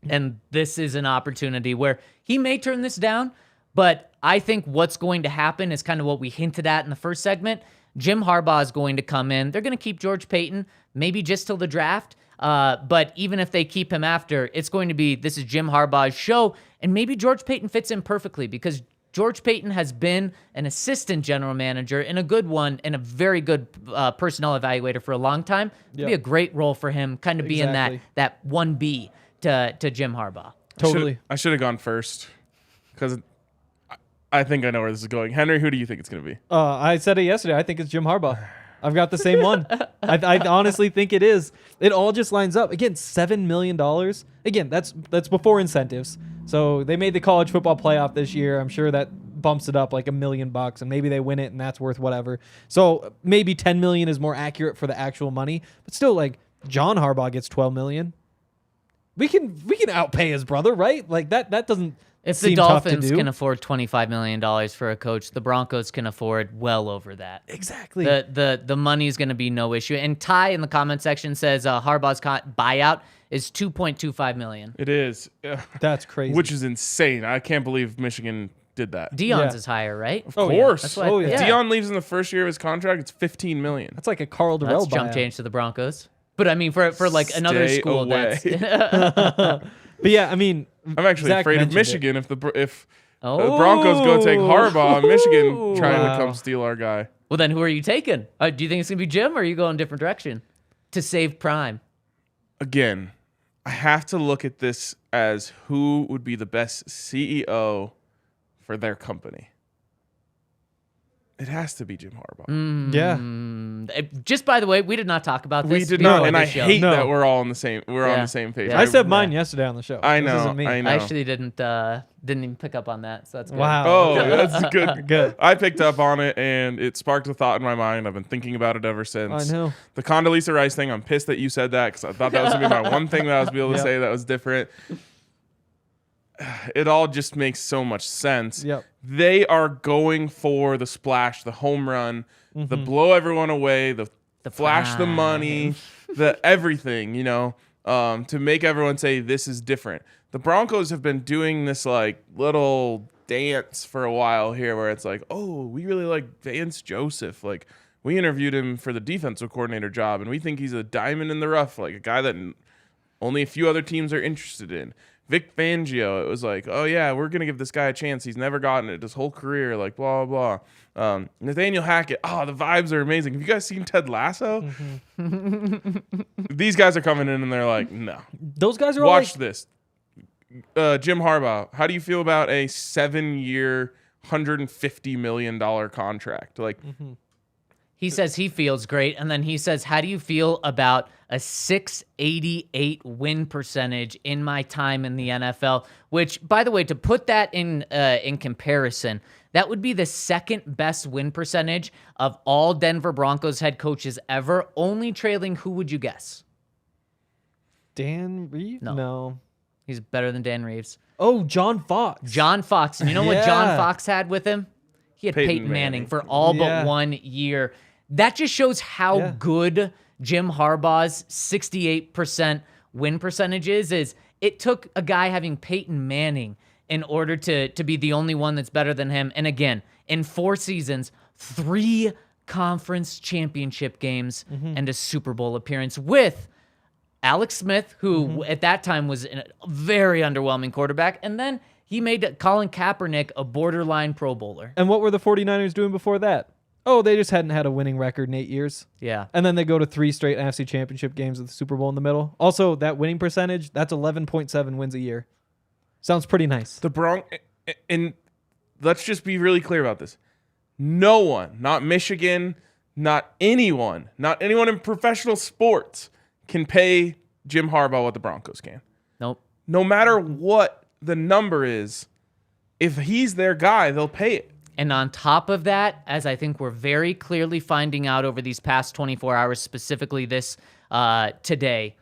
B: And this is an opportunity where he may turn this down, but I think what's going to happen is kind of what we hinted at in the first segment. Jim Harbaugh is going to come in. They're going to keep George Paton, maybe just till the draft. But even if they keep him after, it's going to be, this is Jim Harbaugh's show. And maybe George Paton fits in perfectly because George Paton has been an assistant general manager and a good one and a very good personnel evaluator for a long time. It'd be a great role for him, kind of being that 1B to Jim Harbaugh.
C: Totally.
A: I should have gone first because I think I know where this is going. Henry, who do you think it's going to be?
C: I said it yesterday. I think it's Jim Harbaugh. I've got the same one. I honestly think it is. It all just lines up. Again, $7 million. Again, that's before incentives. So they made the college football playoff this year. I'm sure that bumps it up like $1 million, and maybe they win it, and that's worth whatever. So maybe $10 million is more accurate for the actual money. But still, like John Harbaugh gets $12 million. We can outpay his brother, right? Like that doesn't.
B: If the Dolphins can afford $25 million for a coach, the Broncos can afford well over that.
C: Exactly.
B: The money is going to be no issue. And Ty in the comment section says Harbaugh's buyout is $2.25 million.
A: It is.
C: That's crazy.
A: Which is insane. I can't believe Michigan did that.
B: Deion's is higher, right?
A: Of course.
B: That's why,
A: If Deion leaves in the first year of his contract, it's $15 million.
C: That's like a Carl Durrell
B: That's jump
C: buyout.
B: change to the Broncos. But I mean, for like another
A: Stay
B: school,
A: away.
C: But yeah, I mean,
A: I'm actually
C: Zach
A: afraid of
C: mentioned
A: Michigan if the
B: Oh.
A: Broncos go take Harbaugh, Michigan trying to come steal our guy.
B: Well, then who are you taking? Do you think it's going to be Jim, or are you going a different direction to save Prime?
A: Again, I have to look at this as who would be the best CEO for their company. It has to be Jim Harbaugh.
C: Yeah.
B: Just by the way, we did not talk about this.
A: We did
B: before
A: not, and
B: this
A: I
B: show.
A: hate
C: No.
A: that we're all on the same. We're on the same page.
B: Yeah.
C: I said mine yesterday on the show.
A: I
C: This
A: know.
C: isn't me.
A: I know.
B: I actually didn't even pick up on that, so that's good.
C: Wow.
A: Oh, that's good.
C: Good.
A: I picked up on it, and it sparked a thought in my mind. I've been thinking about it ever since.
C: I know.
A: The Condoleezza Rice thing, I'm pissed that you said that because I thought that was going to be my one thing that I was able to
C: Yep.
A: say that was different. It all just makes so much sense.
C: Yep.
A: They are going for the splash, the home run, the blow everyone away, the flash the
B: prime.
A: money, the everything, to make everyone say this is different. The Broncos have been doing this like little dance for a while here where it's like, oh, we really like Vance Joseph. Like we interviewed him for the defensive coordinator job and we think he's a diamond in the rough, like a guy that only a few other teams are interested in. Vic Fangio, it was like, oh yeah, we're gonna give this guy a chance. He's never gotten it his whole career, like blah blah blah. Nathaniel Hackett, oh the vibes are amazing. Have you guys seen Ted Lasso? These guys are coming in and they're like, no.
C: Those guys are all
A: Watch
C: like,
A: this. Jim Harbaugh, how do you feel about a 7-year, $150 million contract? Like,
B: He says he feels great, and then he says, how do you feel about a 688 win percentage in my time in the NFL? Which, by the way, to put that in comparison, that would be the second best win percentage of all Denver Broncos head coaches ever, only trailing, who would you guess?
C: Dan Reeves? No.
B: He's better than Dan Reeves.
C: Oh, John Fox.
B: John Fox. And you know what John
C: Yeah.
B: Fox had with him? He had
A: Peyton
B: Peyton Manning
A: Manning.
B: for all
C: Yeah.
B: but 1 year. That just shows how good Jim Harbaugh's 68% win percentage is it took a guy having Peyton Manning in order to be the only one that's better than him. And again, in 4 seasons, 3 conference championship games and a Super Bowl appearance with Alex Smith, who at that time was a very underwhelming quarterback. And then he made Colin Kaepernick a borderline Pro Bowler.
C: And what were the 49ers doing before that? Oh, they just hadn't had a winning record in 8 years.
B: Yeah.
C: And then they go to 3 straight NFC championship games with the Super Bowl in the middle. Also, that winning percentage, that's 11.7 wins a year. Sounds pretty nice.
A: the and let's just be really clear about this. No one, not Michigan, not anyone in professional sports can pay Jim Harbaugh what the Broncos can.
B: Nope.
A: No matter what the number is, if he's their guy, they'll pay it.
B: And on top of that, as I think we're very clearly finding out over these past 24 hours, specifically this today,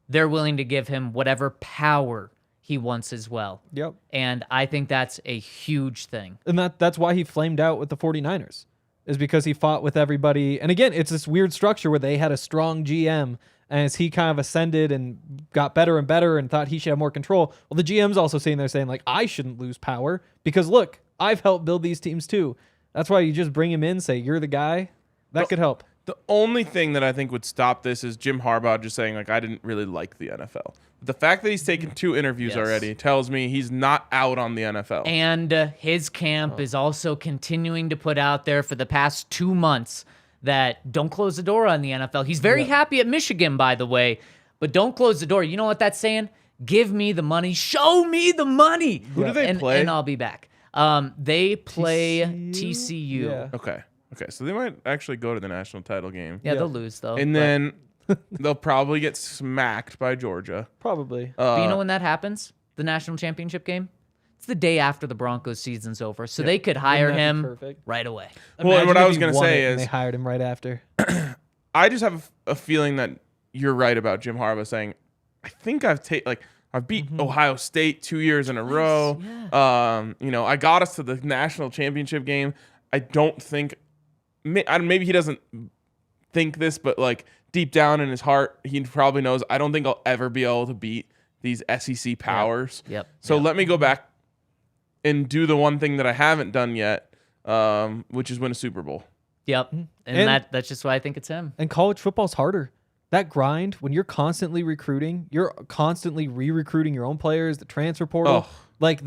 B: they're willing to give him whatever power he wants as well.
C: Yep.
B: And I think that's a huge thing.
C: And that's why he flamed out with the 49ers. is because he fought with everybody. And again, it's this weird structure where they had a strong GM, and as he kind of ascended and got better and better and thought he should have more control, well, the GM's also sitting there saying, like, I shouldn't lose power because, look, I've helped build these teams too. That's why you just bring him in, say, you're the guy. That could help.
A: The only thing that I think would stop this is Jim Harbaugh just saying, like, I didn't really like the NFL. The fact that he's taken 2 interviews already tells me he's not out on the NFL.
B: And his camp is also continuing to put out there for the past 2 months that don't close the door on the NFL. He's very happy at Michigan, by the way, but don't close the door. You know what that's saying? Give me the money. Show me the money.
A: Who do they play?
B: And I'll be back. They play TCU.
C: Yeah.
A: Okay, so they might actually go to the national title game.
B: Yeah, they'll lose, though.
A: And then they'll probably get smacked by Georgia.
C: Probably.
B: But you know when that happens? The national championship game? It's the day after the Broncos season's over, so they could hire
C: Wouldn't that be
B: him
C: perfect?
B: right away.
A: Well, and what
C: Imagine
A: I
C: if
A: was
C: he
A: going to
C: won
A: say
C: it and
A: is
C: they hired him right after.
A: I just have a feeling that you're right about Jim Harbaugh saying, I think I've beat Ohio State 2 years in a row.
B: Yeah.
A: I got us to the national championship game. I don't think maybe he doesn't think this, but like deep down in his heart, he probably knows I don't think I'll ever be able to beat these SEC powers.
B: Yep.
A: So let me go back and do the one thing that I haven't done yet, which is win a Super Bowl.
B: Yep. And that's just why I think it's him.
C: And college football's harder. That grind, when you're constantly recruiting, you're constantly re-recruiting your own players, the transfer portal. Like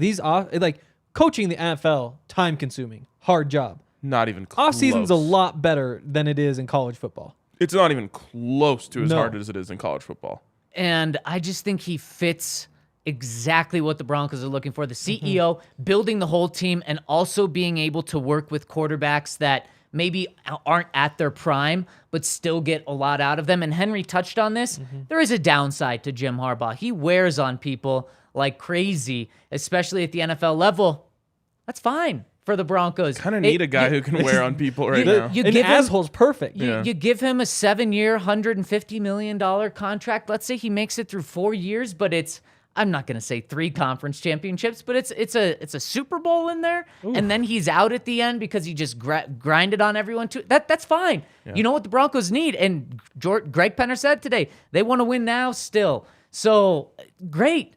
C: coaching the NFL, time consuming, hard job.
A: Not even close.
C: Off season's a lot better than it is in college football.
A: It's not even close to as hard as it is in college football.
B: And I just think he fits exactly what the Broncos are looking for. The CEO, building the whole team, and also being able to work with quarterbacks that maybe aren't at their prime, but still get a lot out of them. And Henry touched on this. There is a downside to Jim Harbaugh. He wears on people like crazy, especially at the NFL level. That's fine for the Broncos.
A: Kind of need a guy who can wear on people right now.
C: An asshole's perfect.
B: You give him a 7-year, $150 million contract. Let's say he makes it through 4 years, but it's, I'm not going to say 3 conference championships, but it's a Super Bowl in there. Ooh. And then he's out at the end because he just grinded on everyone too. That's fine. Yeah. You know what the Broncos need? And Greg Penner said today, they want to win now still. So great.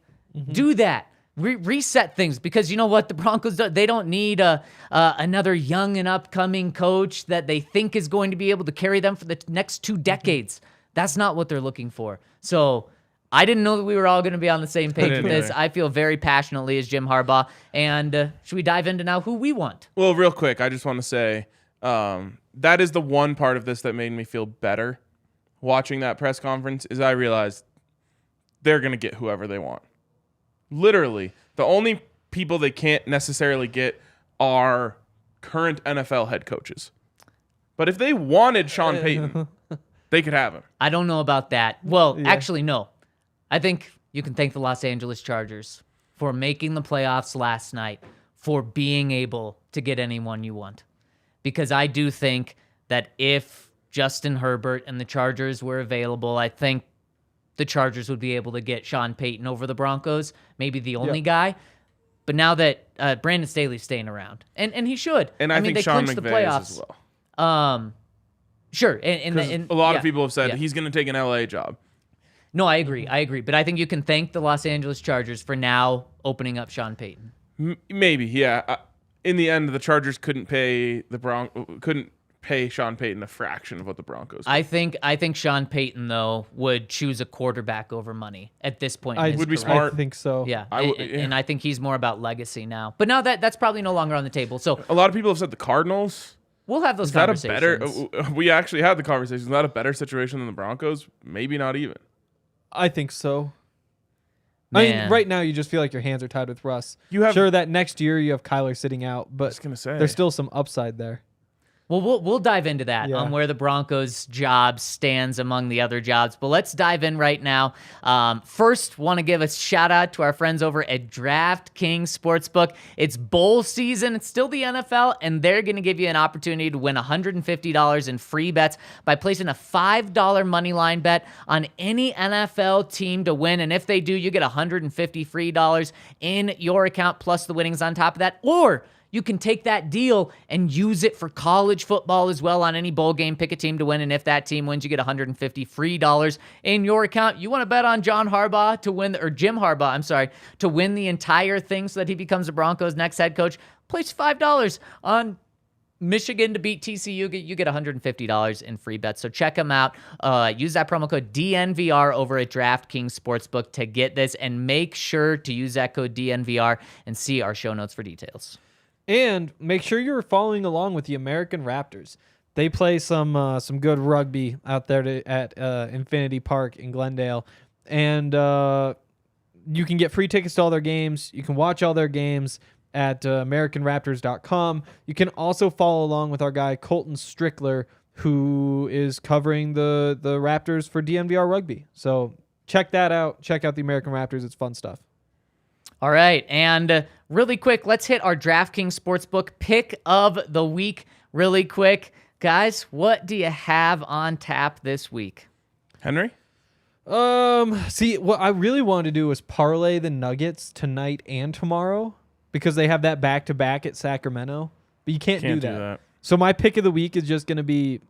B: Do that. Reset things, because you know what the Broncos do? They don't need another young and upcoming coach that they think is going to be able to carry them for the next 2 decades. That's not what they're looking for. So I didn't know that we were all going to be on the same page with this. I feel very passionately as Jim Harbaugh. And should we dive into now who we want?
A: Well, real quick, I just want to say that is the one part of this that made me feel better watching that press conference, is I realized they're going to get whoever they want. Literally, the only people they can't necessarily get are current NFL head coaches. But if they wanted Sean Payton, they could have him.
B: I don't know about that. Well, actually, no. I think you can thank the Los Angeles Chargers for making the playoffs last night, for being able to get anyone you want. Because I do think that if Justin Herbert and the Chargers were available, I think the Chargers would be able to get Sean Payton over the Broncos, maybe the only guy. But now that Brandon Staley's staying around, and he should.
A: And I mean, think
B: they
A: Sean
B: clinched the
A: McVay
B: playoffs.
A: is as well.
B: Sure. And
A: a lot of people have said he's going to take an LA job.
B: No, I agree. But I think you can thank the Los Angeles Chargers for now opening up Sean Payton.
A: Maybe, yeah. In the end, the Chargers couldn't pay Sean Payton a fraction of what the Broncos did.
B: I think Sean Payton, though, would choose a quarterback over money at this point.
A: I would be smart.
C: I think so.
B: Yeah. And I think he's more about legacy now. But now that's probably no longer on the table. So
A: a lot of people have said the Cardinals.
B: We'll have those conversations.
A: Is that a better? We actually had the conversation. Is that a better situation than the Broncos? Maybe not even.
C: I think so.
B: Man.
C: I mean, right now you just feel like your hands are tied with Russ. Sure, that next year you have Kyler sitting out, but there's still some upside there.
B: Well, we'll dive into that on where the Broncos' job stands among the other jobs. But let's dive in right now. First, want to give a shout-out to our friends over at DraftKings Sportsbook. It's bowl season. It's still the NFL, and they're going to give you an opportunity to win $150 in free bets by placing a $5 moneyline bet on any NFL team to win. And if they do, you get $150 free in your account, plus the winnings on top of that. Or you can take that deal and use it for college football as well on any bowl game. Pick a team to win, and if that team wins, you get $150 free in your account. You want to bet on Jim Harbaugh, to win the entire thing so that he becomes the Broncos' next head coach? Place $5 on Michigan to beat TCU. You get $150 in free bets. So check them out. Use that promo code DNVR over at DraftKings Sportsbook to get this, and make sure to use that code DNVR and see our show notes for details.
C: And make sure you're following along with the American Raptors. They play some good rugby out there at Infinity Park in Glendale, and you can get free tickets to all their games. You can watch all their games at AmericanRaptors.com. You can also follow along with our guy Colton Strickler, who is covering the Raptors for DNVR Rugby. So check that out. Check out the American Raptors. It's fun stuff.
B: All right, and really quick, let's hit our DraftKings Sportsbook pick of the week really quick. Guys, what do you have on tap this week?
A: Henry?
C: See, what I really wanted to do was parlay the Nuggets tonight and tomorrow because they have that back-to-back at Sacramento, but you can't do that. So my pick of the week is just going to be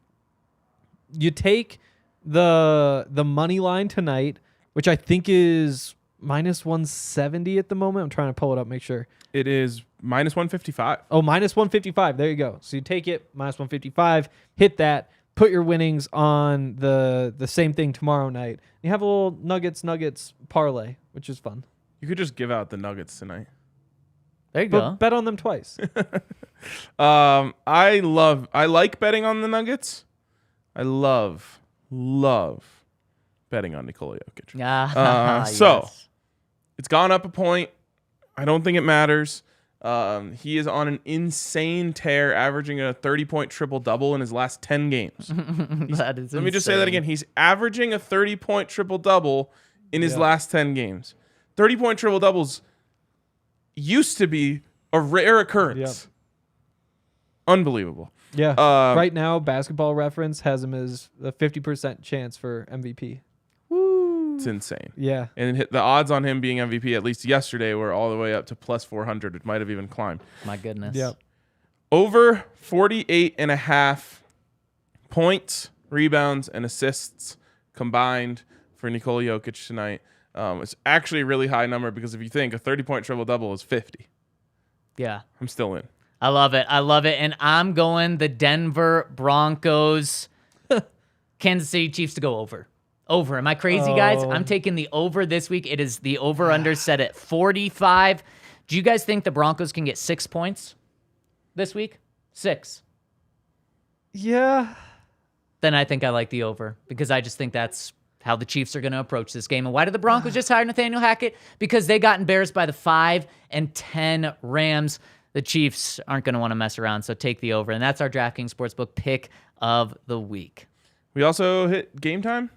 C: you take the money line tonight, which I think is minus 170 at the moment. I'm trying to pull it up, make sure.
A: It is minus 155.
C: Oh, minus 155. There you go. So you take it, minus 155, hit that, put your winnings on the same thing tomorrow night. You have a little Nuggets parlay, which is fun.
A: You could just give out the Nuggets tonight.
B: There you
C: But
B: go.
C: bet on them twice.
A: I like betting on the Nuggets. I love betting on Nikola Jokic. So it's gone up a point. I don't think it matters. He is on an insane tear, averaging a 30-point triple-double in his last 10 games.
B: That is
A: Let me just say that again. He's averaging a 30-point triple-double in his last 10 games. 30-point triple-doubles used to be a rare occurrence.
C: Yep.
A: Unbelievable.
C: Yeah. Right now, Basketball Reference has him as a 50% chance for MVP.
A: It's insane.
C: Yeah.
A: And the odds on him being MVP, at least yesterday, were all the way up to plus 400. It might have even climbed.
B: My goodness.
C: Yep.
A: Over 48.5 points, rebounds, and assists combined for Nikola Jokic tonight. It's actually a really high number because if you think a 30-point triple-double is 50.
B: Yeah.
A: I'm still in.
B: I love it. And I'm going the Denver Broncos, Kansas City Chiefs to go over. Over. Am I crazy, guys? I'm taking the over this week. It is the over-under set at 45. Do you guys think the Broncos can get 6 points this week? 6.
C: Yeah.
B: Then I think I like the over because I just think that's how the Chiefs are going to approach this game. And why did the Broncos just hire Nathaniel Hackett? Because they got embarrassed by the 5-10 Rams. The Chiefs aren't going to want to mess around, so take the over. And that's our DraftKings Sportsbook pick of the week.
A: We also hit Game Time?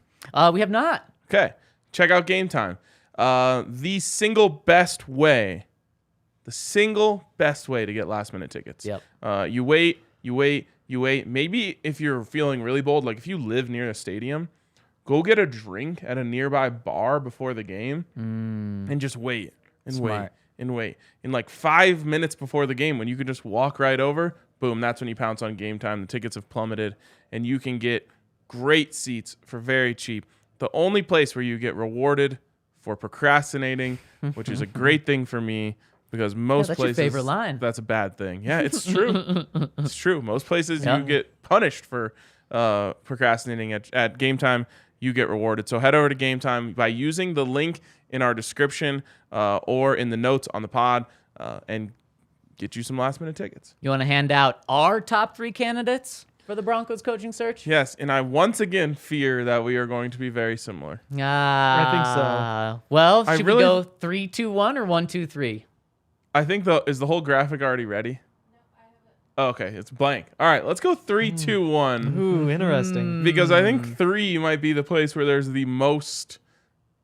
B: We have not.
A: Okay. Check out Game Time. The single best way to get last-minute tickets.
B: Yep.
A: You wait. Maybe if you're feeling really bold, like if you live near a stadium, go get a drink at a nearby bar before the game and just wait and
B: Smart.
A: wait. In like 5 minutes before the game, when you can just walk right over, boom, that's when you pounce on Game Time. The tickets have plummeted, and you can get great seats for very cheap. The only place where you get rewarded for procrastinating, which is a great thing for me because most
B: that's
A: places,
B: your favorite line.
A: That's a bad thing. Yeah, it's true. It's true. Most places you get punished for procrastinating at Game Time. You get rewarded. So head over to Game Time by using the link in our description or in the notes on the pod and get you some last-minute tickets.
B: You want to hand out our top 3 candidates for the Broncos coaching search?
A: Yes, and I once again fear that we are going to be very similar.
C: I think so.
B: Well, should we go 3-2-1 or 1-2-3?
A: I think is the whole graphic already ready? No, I have it. Oh, okay, it's blank. All right, let's go 3-2-1.
C: Ooh, interesting.
A: Because I think 3 might be the place where there's the most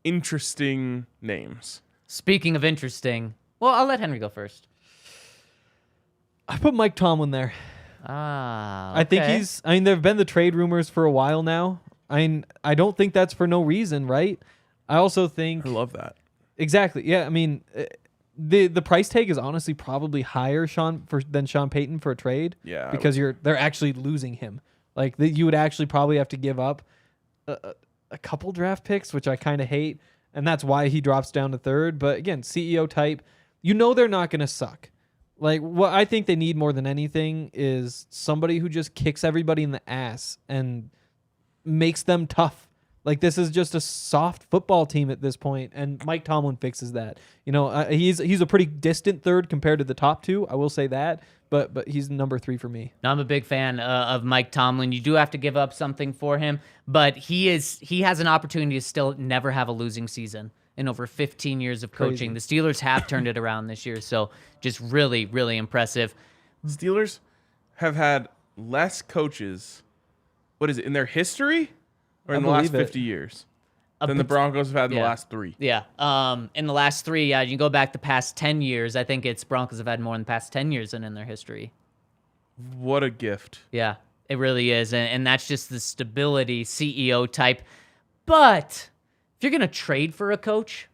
A: interesting names.
B: Speaking of interesting, well, I'll let Henry go first.
C: I put Mike Tomlin there.
B: Okay.
C: I think there have been the trade rumors for a while now. I don't think that's for no reason, right? I also think...
A: I love that.
C: Exactly. Yeah, the price tag is honestly probably higher than Sean Payton for a trade.
A: Yeah,
C: because they're actually losing him. Like you would actually probably have to give up a couple draft picks, which I kind of hate, and that's why he drops down to third. But again, CEO type, they're not going to suck. Like what I think they need more than anything is somebody who just kicks everybody in the ass and makes them tough. Like this is just a soft football team at this point, and Mike Tomlin fixes that. He's a pretty distant third compared to the top two. I will say that, but he's number 3 for me.
B: Now, I'm a big fan of Mike Tomlin. You do have to give up something for him, but he has an opportunity to still never have a losing season in over 15 years of coaching. The Steelers have turned it around this year, so just really, really impressive.
A: Steelers have had less coaches, in their history? Or in the last 50 years than the Broncos have had in the last 3.
B: Yeah. In the last 3, you can go back the past 10 years. I think it's Broncos have had more in the past 10 years than in their history.
A: What a gift.
B: Yeah, it really is. And that's just the stability CEO type. But if you're going to trade for a coach,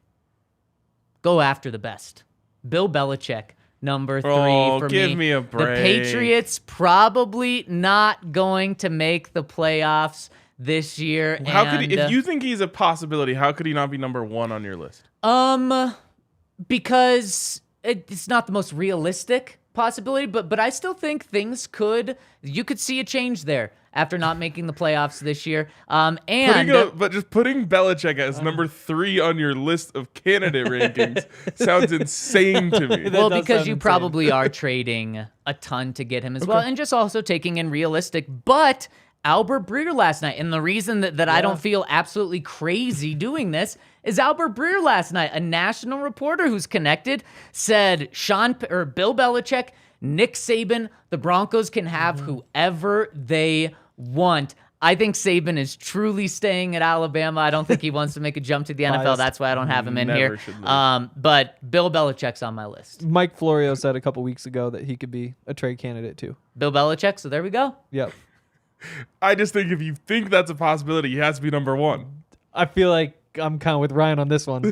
B: go after the best. Bill Belichick, number 3 for me.
A: Give me a break.
B: The Patriots probably not going to make the playoffs this year.
A: How could he, if you think he's a possibility, how could he not be number 1 on your list?
B: Because it's not the most realistic possibility, but I still think you could see a change there after not making the playoffs this year.
A: But just putting Belichick as number 3 on your list of candidate rankings sounds insane to me.
B: Well, because you probably are trading a ton to get him as well, and just also taking in realistic, but Albert Breer last night, and the reason that I don't feel absolutely crazy doing this is Albert Breer last night, a national reporter who's connected, said Bill Belichick, Nick Saban, the Broncos can have whoever they want. I think Saban is truly staying at Alabama. I don't think he wants to make a jump to the NFL. That's why I don't have him in here. But Bill Belichick's on my list.
C: Mike Florio said a couple weeks ago that he could be a trade candidate too.
B: Bill Belichick, so there we go.
C: Yep.
A: I just think if you think that's a possibility, he has to be number 1.
C: I feel like I'm kind of with Ryan on this one.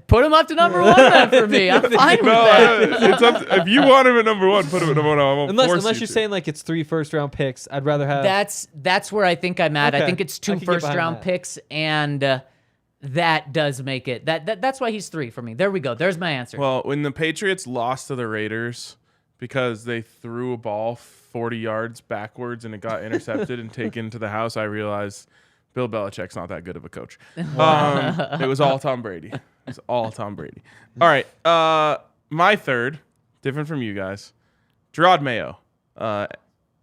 B: Put him up to number 1 then for me. I'm fine with that.
A: If you want him at number 1, put him at number 1. I won't
C: unless you're saying like it's 3 first-round picks, I'd rather have.
B: That's where I think I'm at.
C: Okay.
B: I think it's 2 first-round picks, and that does make it. That's why he's 3 for me. There we go. There's my answer.
A: Well, when the Patriots lost to the Raiders because they threw a ball 40 yards backwards and it got intercepted and taken to the house, I realized Bill Belichick's not that good of a coach. It was all Tom Brady. All right. My third, different from you guys, Gerard Mayo,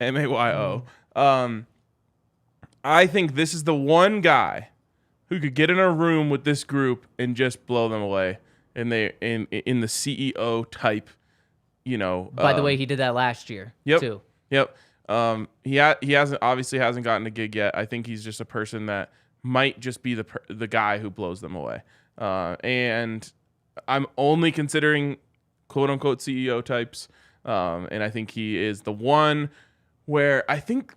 A: Mayo. I think this is the one guy who could get in a room with this group and just blow them away. And in the CEO type,
B: By the way, he did that last year too.
A: Yep. He hasn't gotten a gig yet. I think he's just a person that might just be the guy who blows them away. And I'm only considering quote unquote CEO types. And I think he is the one where I think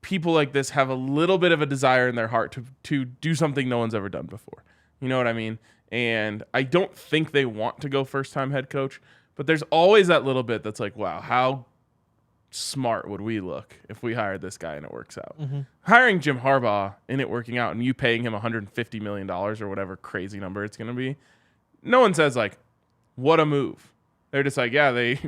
A: people like this have a little bit of a desire in their heart to do something no one's ever done before. You know what I mean? And I don't think they want to go first-time head coach, but there's always that little bit that's like, wow, how smart would we look if we hired this guy and it works out? Mm-hmm. Hiring Jim Harbaugh and it working out and you paying him $150 million or whatever crazy number it's going to be, no one says like, what a move. They're just like, yeah, they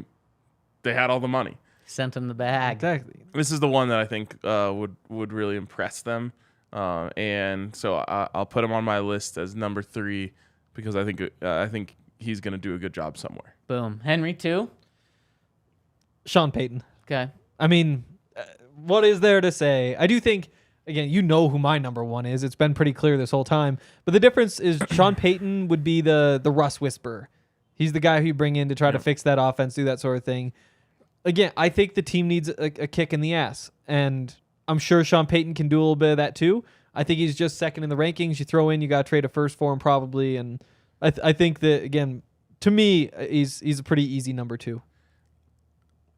A: had all the money.
B: Sent him the bag.
C: Exactly.
A: This is the one that I think would really impress them. And so I'll put him on my list as number 3 because I think he's going to do a good job somewhere.
B: Boom. Henry, 2?
C: Sean Payton.
B: Okay.
C: I mean, what is there to say? I do think, again, you know who my number 1 is. It's been pretty clear this whole time. But the difference is Sean Payton would be the Russ whisperer. He's the guy who you bring in to try to fix that offense, do that sort of thing. Again, I think the team needs a kick in the ass. And I'm sure Sean Payton can do a little bit of that too. I think he's just second in the rankings. You throw in, you got to trade a first for him probably. And I think that, again, to me, he's a pretty easy number 2.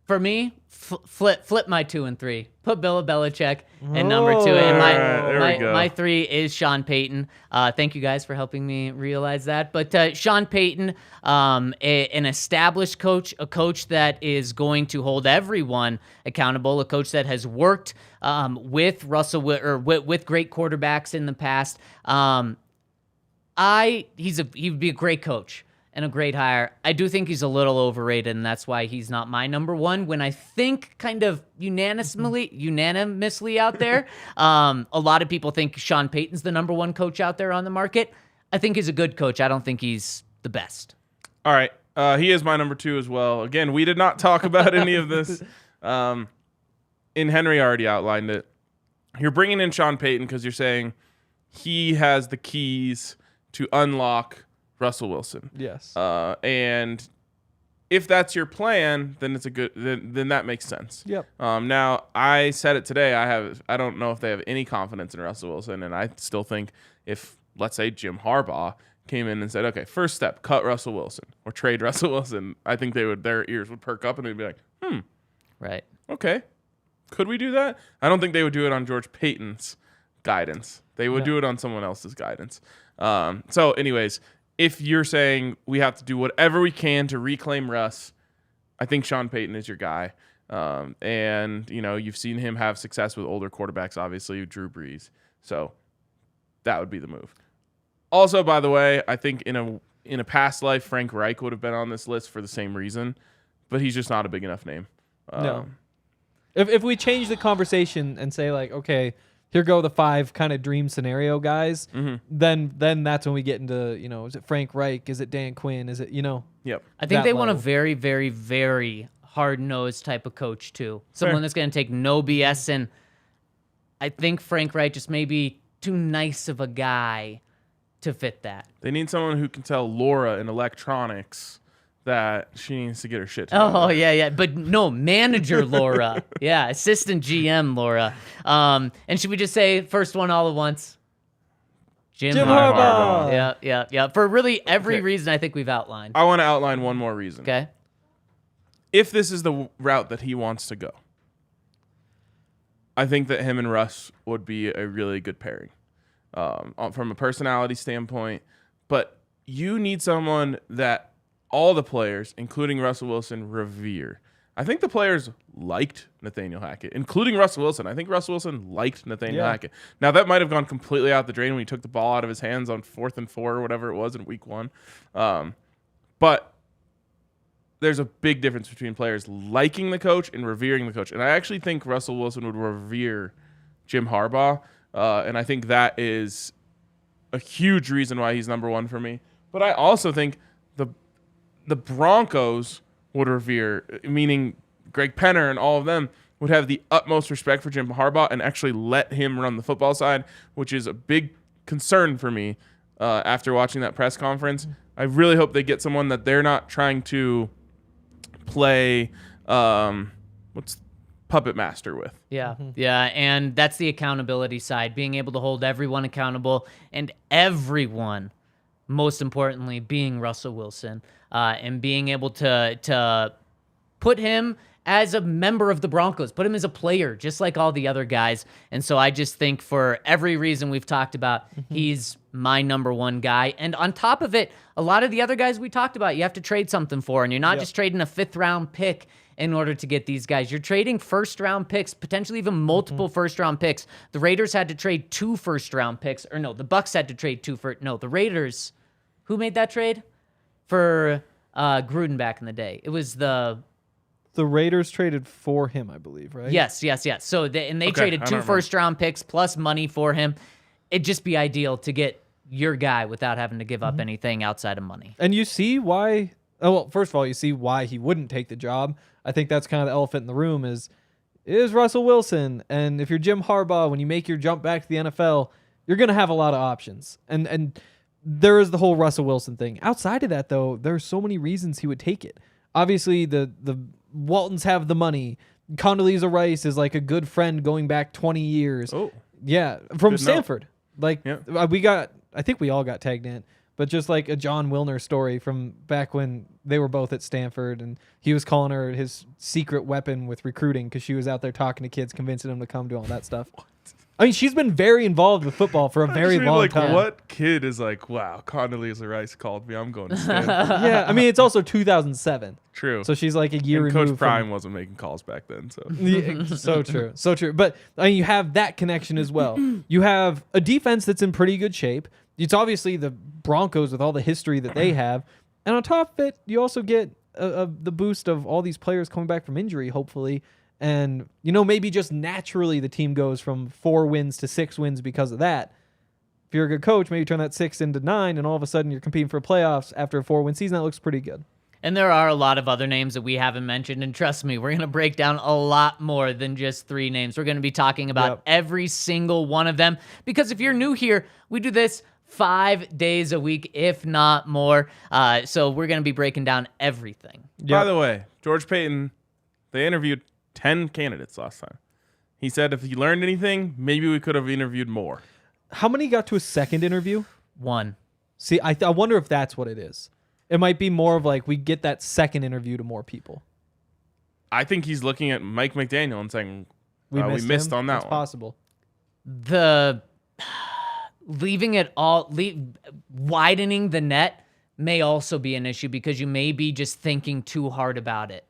B: For me, flip my 2 and 3. Put Bill Belichick in number 2, and my 3 is Sean Payton. Thank you guys for helping me realize that. But Sean Payton, an established coach, a coach that is going to hold everyone accountable, a coach that has worked with Russell with great quarterbacks in the past. He'd be a great coach and a great hire. I do think he's a little overrated, and that's why he's not my number 1. When I think kind of unanimously out there, a lot of people think Sean Payton's the number 1 coach out there on the market. I think he's a good coach. I don't think he's the best.
A: All right. He is my number 2 as well. Again, we did not talk about any of this. And Henry already outlined it. You're bringing in Sean Payton because you're saying he has the keys to unlock Russell Wilson.
C: Yes.
A: And if that's your plan, then it's a good. Then that makes sense.
C: Yep.
A: Now I said it today. I don't know if they have any confidence in Russell Wilson, and I still think if, let's say, Jim Harbaugh came in and said, "Okay, first step, cut Russell Wilson or trade Russell Wilson," I think their ears would perk up and they'd be like,
B: Right.
A: Okay, could we do that? I don't think they would do it on George Payton's guidance. They would do it on someone else's guidance. So, anyways. If you're saying we have to do whatever we can to reclaim Russ, I think Sean Payton is your guy. And, you've seen him have success with older quarterbacks, obviously, Drew Brees. So that would be the move. Also, by the way, I think in a past life, Frank Reich would have been on this list for the same reason, but he's just not a big enough name.
C: No. If we change the conversation and say, like, okay, here go the 5 kind of dream scenario guys, then that's when we get into, is it Frank Reich? Is it Dan Quinn? Is it,
A: Yep.
B: I think they want a very, very, very hard-nosed type of coach, too. Someone that's going to take no BS, and I think Frank Reich just may be too nice of a guy to fit that.
A: They need someone who can tell Laura in electronics that she needs to get her shit together.
B: Oh, yeah. But no, manager Laura. Yeah, assistant GM Laura. And should we just say first one all at once? Jim
C: Harbaugh.
B: Yeah. For really every reason I think we've outlined.
A: I want to outline one more reason.
B: Okay.
A: If this is the route that he wants to go, I think that him and Russ would be a really good pairing from a personality standpoint. But you need someone that all the players, including Russell Wilson, revere. I think the players liked Nathaniel Hackett, including Russell Wilson. I think Russell Wilson liked Nathaniel Hackett. Now, that might have gone completely out the drain when he took the ball out of his hands on 4th and 4 or whatever it was in week 1. But there's a big difference between players liking the coach and revering the coach. And I actually think Russell Wilson would revere Jim Harbaugh. And I think that is a huge reason why he's number 1 for me. But I also think the Broncos would revere, meaning Greg Penner and all of them would have the utmost respect for Jim Harbaugh and actually let him run the football side, which is a big concern for me after watching that press conference. I really hope they get someone that they're not trying to play puppet master with.
B: Yeah, and that's the accountability side, being able to hold everyone accountable, and everyone, most importantly, being Russell Wilson. And being able to put him as a member of the Broncos, put him as a player, just like all the other guys. And so I just think for every reason we've talked about, he's my number 1 guy. And on top of it, a lot of the other guys we talked about, you have to trade something for, and you're not just trading a 5th-round pick in order to get these guys. You're trading first-round picks, potentially even multiple first-round picks. The Raiders had to trade 2 first-round picks. Or no, the Bucs had to trade 2 the Raiders. Who made that trade? For Gruden back in the day. It was the
C: Raiders traded for him, I believe, right?
B: Yes. So they traded 2 first-round picks plus money for him. It'd just be ideal to get your guy without having to give up anything outside of money.
C: And you see why... Oh, well, first of all, you see why he wouldn't take the job. I think that's kind of the elephant in the room is Russell Wilson. And if you're Jim Harbaugh, when you make your jump back to the NFL, you're going to have a lot of options. And there is the whole Russell Wilson thing. Outside of that, though, there are so many reasons he would take it. Obviously, the Waltons have the money. Condoleezza Rice is like a good friend going back 20 years.
A: Oh.
C: Yeah, from
A: Good
C: Stanford.
A: note.
C: I think we all got tagged in. but just like a John Wilner story from back when they were both at Stanford, and he was calling her his secret weapon with recruiting because she was out there talking to kids, convincing them to come do all that stuff. I mean, she's been very involved with football for a very long time.
A: What kid is like, wow, Condoleezza Rice called me, I'm going to Stanford.
C: Yeah, I mean, it's also 2007.
A: True.
C: So she's like a year
A: and
C: removed.
A: Coach Prime wasn't making calls back then. So
C: Yeah, so true. So true. But I mean, you have that connection as well. You have a defense that's in pretty good shape. It's obviously the Broncos with all the history that they have. And on top of it, you also get the boost of all these players coming back from injury, hopefully. And, maybe just naturally the team goes from 4 wins to 6 wins because of that. If you're a good coach, maybe turn that 6 into 9, and all of a sudden you're competing for playoffs after a 4-win season. That looks pretty good.
B: And there are a lot of other names that we haven't mentioned. And trust me, we're going to break down a lot more than just 3 names. We're going to be talking about every single one of them. Because if you're new here, we do this 5 days a week, if not more. So we're going to be breaking down everything.
A: By the way, George Paton, they interviewed 10 candidates last time. He said if he learned anything, maybe we could have interviewed more.
C: How many got to a second interview?
B: 1.
C: See, I wonder if that's what it is. It might be more of like we get that second interview to more people.
A: I think he's looking at Mike McDaniel and saying, we missed
C: him.
A: on that
C: It's
A: one.
C: possible.
B: The leaving it all, widening the net may also be an issue because you may be just thinking too hard about it.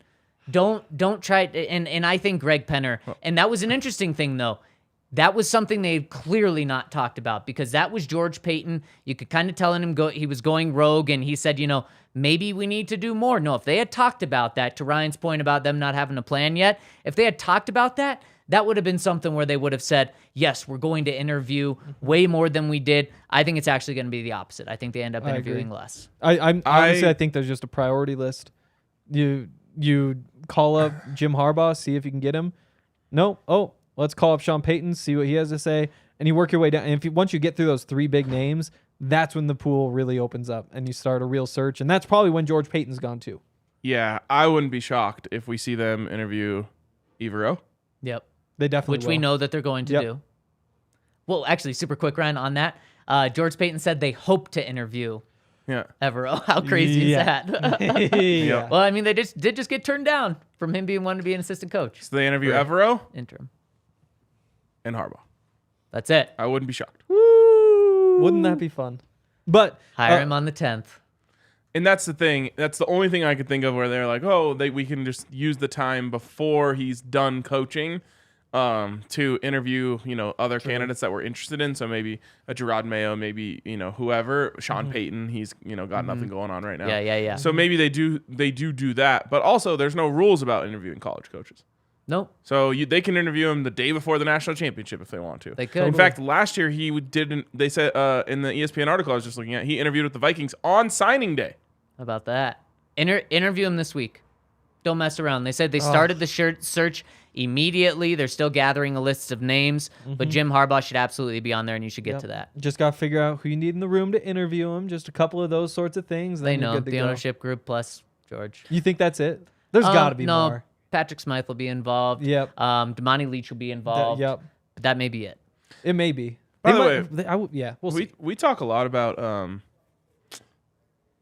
B: Don't try, and I think Greg Penner, and that was an interesting thing though. That was something they've clearly not talked about because that was George Paton. You could kind of tell him he was going rogue, and he said, maybe we need to do more. No, if they had talked about that, to Ryan's point about them not having a plan yet, if they had talked about that, that would have been something where they would have said, yes, we're going to interview way more than we did. I think it's actually going to be the opposite. I think they end up interviewing less.
C: Honestly, I think there's just a priority list. You call up Jim Harbaugh, see if you can get him. No. Oh, let's call up Sean Payton, see what he has to say, and you work your way down. And once you get through those 3 big names, that's when the pool really opens up and you start a real search. And that's probably when George Payton's gone too.
A: Yeah, I wouldn't be shocked if we see them interview Evero.
B: Yep.
C: They definitely
B: Which
C: will.
B: we know that they're going to do. Well, actually, super quick, Ryan, on that. George Payton said they hope to interview Evero. How crazy is that?
C: Yeah.
B: Well, I mean, they did just get turned down from him being wanting to be an assistant coach.
A: So they interview Evero
B: Interim.
A: and Harbaugh.
B: That's it.
A: I wouldn't be shocked.
C: Wouldn't that be fun? But
B: Hire him on the 10th.
A: And that's the thing. That's the only thing I could think of where they're like, we can just use the time before he's done coaching to interview, other candidates that we're interested in. So maybe a Gerard Mayo, maybe, whoever, Sean Payton, he's, got nothing going on right now.
B: Yeah.
A: So maybe they do that. But also there's no rules about interviewing college coaches.
B: Nope.
A: So they can interview him the day before the national championship if they want to.
B: They could.
A: In fact, last year he didn't. They said in the ESPN article I was just looking at, he interviewed with the Vikings on signing day.
B: How about that? Interview him this week. Don't mess around. They said they started the search immediately. They're still gathering a list of names, but Jim Harbaugh should absolutely be on there, and you should get to that.
C: Just got to figure out who you need in the room to interview him. Just a couple of those sorts of things.
B: They
C: then you're
B: know
C: good to
B: the
C: go.
B: ownership group plus George.
C: You think that's it? There's got to be
B: no,
C: more.
B: Patrick Smythe will be involved.
C: Yep.
B: Damani Leach will be involved.
C: Yep.
B: But that may be it.
C: It may be.
A: By the way,
C: we'll see.
A: we talk a lot about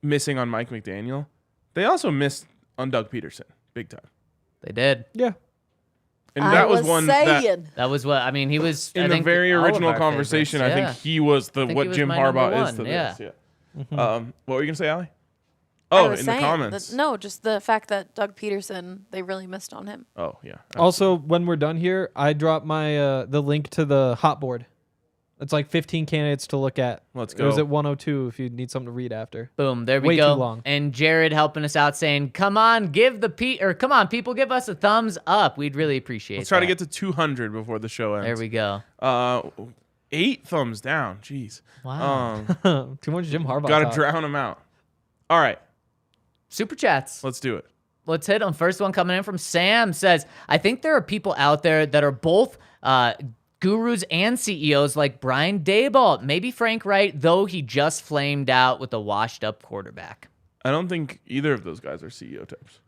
A: missing on Mike McDaniel. They also missed on Doug Peterson big time.
B: They did.
C: Yeah.
A: And that was one
B: That was what I mean. He was
A: in the very original conversation. I think he was what Jim Harbaugh is to this. Yeah. What were you gonna say, Allie? Oh, in the comments.
E: Just the fact that Doug Peterson, they really missed on him.
A: Oh yeah.
C: Also, when we're done here, I drop my the link to the hot board. It's like 15 candidates to look at.
A: Let's go.
C: It was at 102 if you need something to read after.
B: Boom, there we
C: Way
B: go.
C: too long.
B: And Jared helping us out saying, come on, come on, people, give us a thumbs up. We'd really appreciate it.
A: Let's try to get to 200 before the show ends.
B: There we go.
A: 8 thumbs down. Jeez.
B: Wow.
C: Too much Jim Harbaugh.
A: Gotta
C: talk.
A: drown them out. All right.
B: Super chats.
A: Let's do it.
B: Let's hit them. First one coming in from Sam says, I think there are people out there that are both gurus and CEOs like Brian Daboll, maybe Frank Wright, though he just flamed out with a washed-up quarterback.
A: I don't think either of those guys are CEO types.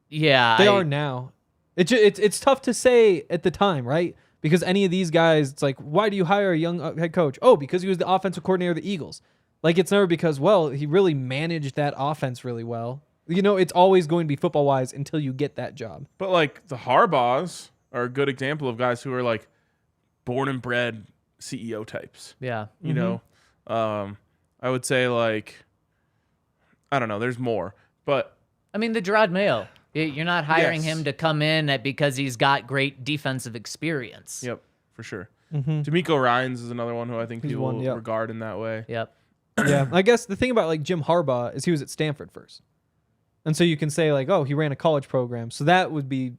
C: They are now. It's tough to say at the time, right? Because any of these guys, it's like, why do you hire a young head coach? Oh, because he was the offensive coordinator of the Eagles. Like, it's never because, well, he really managed that offense really well. You know, it's always going to be football-wise until you get that job.
A: But, like, the Harbaughs are a good example of guys who are, like, born and bred CEO types.
B: Yeah.
A: You know? I would say, like, I don't know. There's more. But
B: I mean, the Gerard Mayo. You're not hiring
A: Yes.
B: him to come in because he's got great defensive experience.
A: Yep, for sure. D'Amico Ryans is another one who I think
C: He's
A: people
C: one, yep.
A: regard in that way.
B: Yep.
C: Yeah, I guess the thing about like Jim Harbaugh is he was at Stanford first. And so you can say like, oh, he ran a college program. So that would be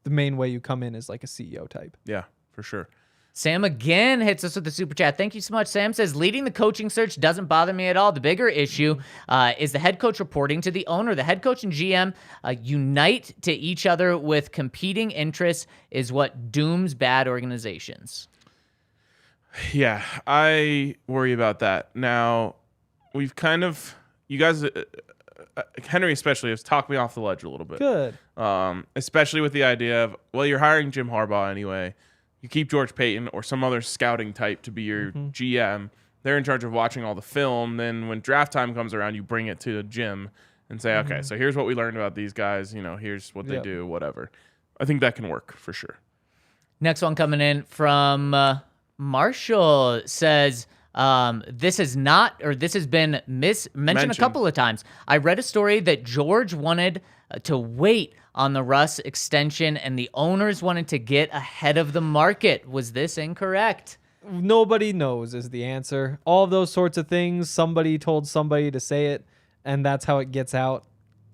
C: the main way you come in as like a CEO type.
A: Yeah, for sure.
B: Sam again hits us with the super chat. Thank you so much. Sam says, leading the coaching search doesn't bother me at all. The bigger issue is the head coach reporting to the owner. The head coach and GM unite to each other with competing interests is what dooms bad organizations.
A: Yeah, I worry about that. Now, we've kind of, you guys, Henry especially, has talked me off the ledge a little bit.
C: Good.
A: Especially with the idea of, well, you're hiring Jim Harbaugh anyway. You keep George Paton or some other scouting type to be your GM. They're in charge of watching all the film. Then when draft time comes around, you bring it to Jim and say, okay, so here's what we learned about these guys. You know, here's what they do, whatever. I think that can work for sure.
B: Next one coming in from Marshall says, this has been mentioned a couple of times. I read a story that George wanted to wait on the Russ extension and the owners wanted to get ahead of the market. Was this incorrect?
C: Nobody knows is the answer. All of those sorts of things, somebody told somebody to say it, and that's how it gets out.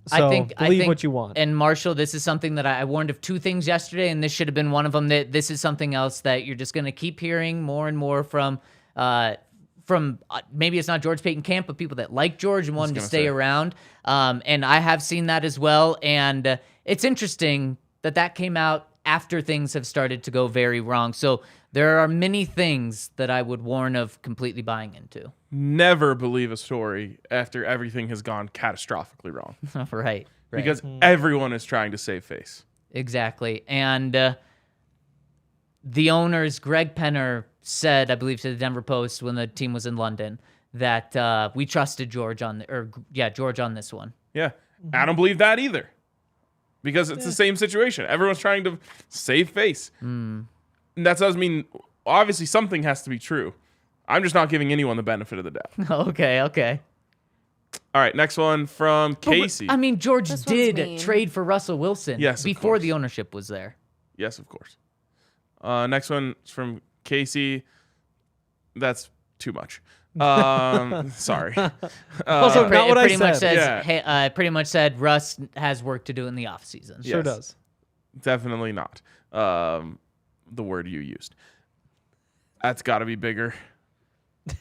C: So
B: I think
C: what you want.
B: And Marshall, this is something that I warned of two things yesterday, and this should have been one of them. That this is something else that you're just going to keep hearing more and more from maybe it's not George Paton camp, but people that like George and want him to stay around. And I have seen that as well. And it's interesting that came out after things have started to go very wrong. So there are many things that I would warn of completely buying into.
A: Never believe a story after everything has gone catastrophically wrong.
B: Right.
A: Because everyone is trying to save face.
B: Exactly. And the owners, Greg Penner, said, I believe, to the Denver Post when the team was in London, that we trusted George on this one.
A: Yeah. I don't believe that either. Because it's the same situation. Everyone's trying to save face. And that does mean, obviously, something has to be true. I'm just not giving anyone the benefit of the doubt.
B: Okay.
A: All right, next one from Casey.
B: I mean, George
E: This one's
B: did
E: mean.
B: trade for Russell Wilson before the ownership was there.
A: Yes, of course. Next one is from Casey. That's too much. Sorry.
C: Also, not what I said.
B: Pretty much said Russ has work to do in the offseason.
C: Sure does.
A: Definitely not. The word you used. That's got to be bigger.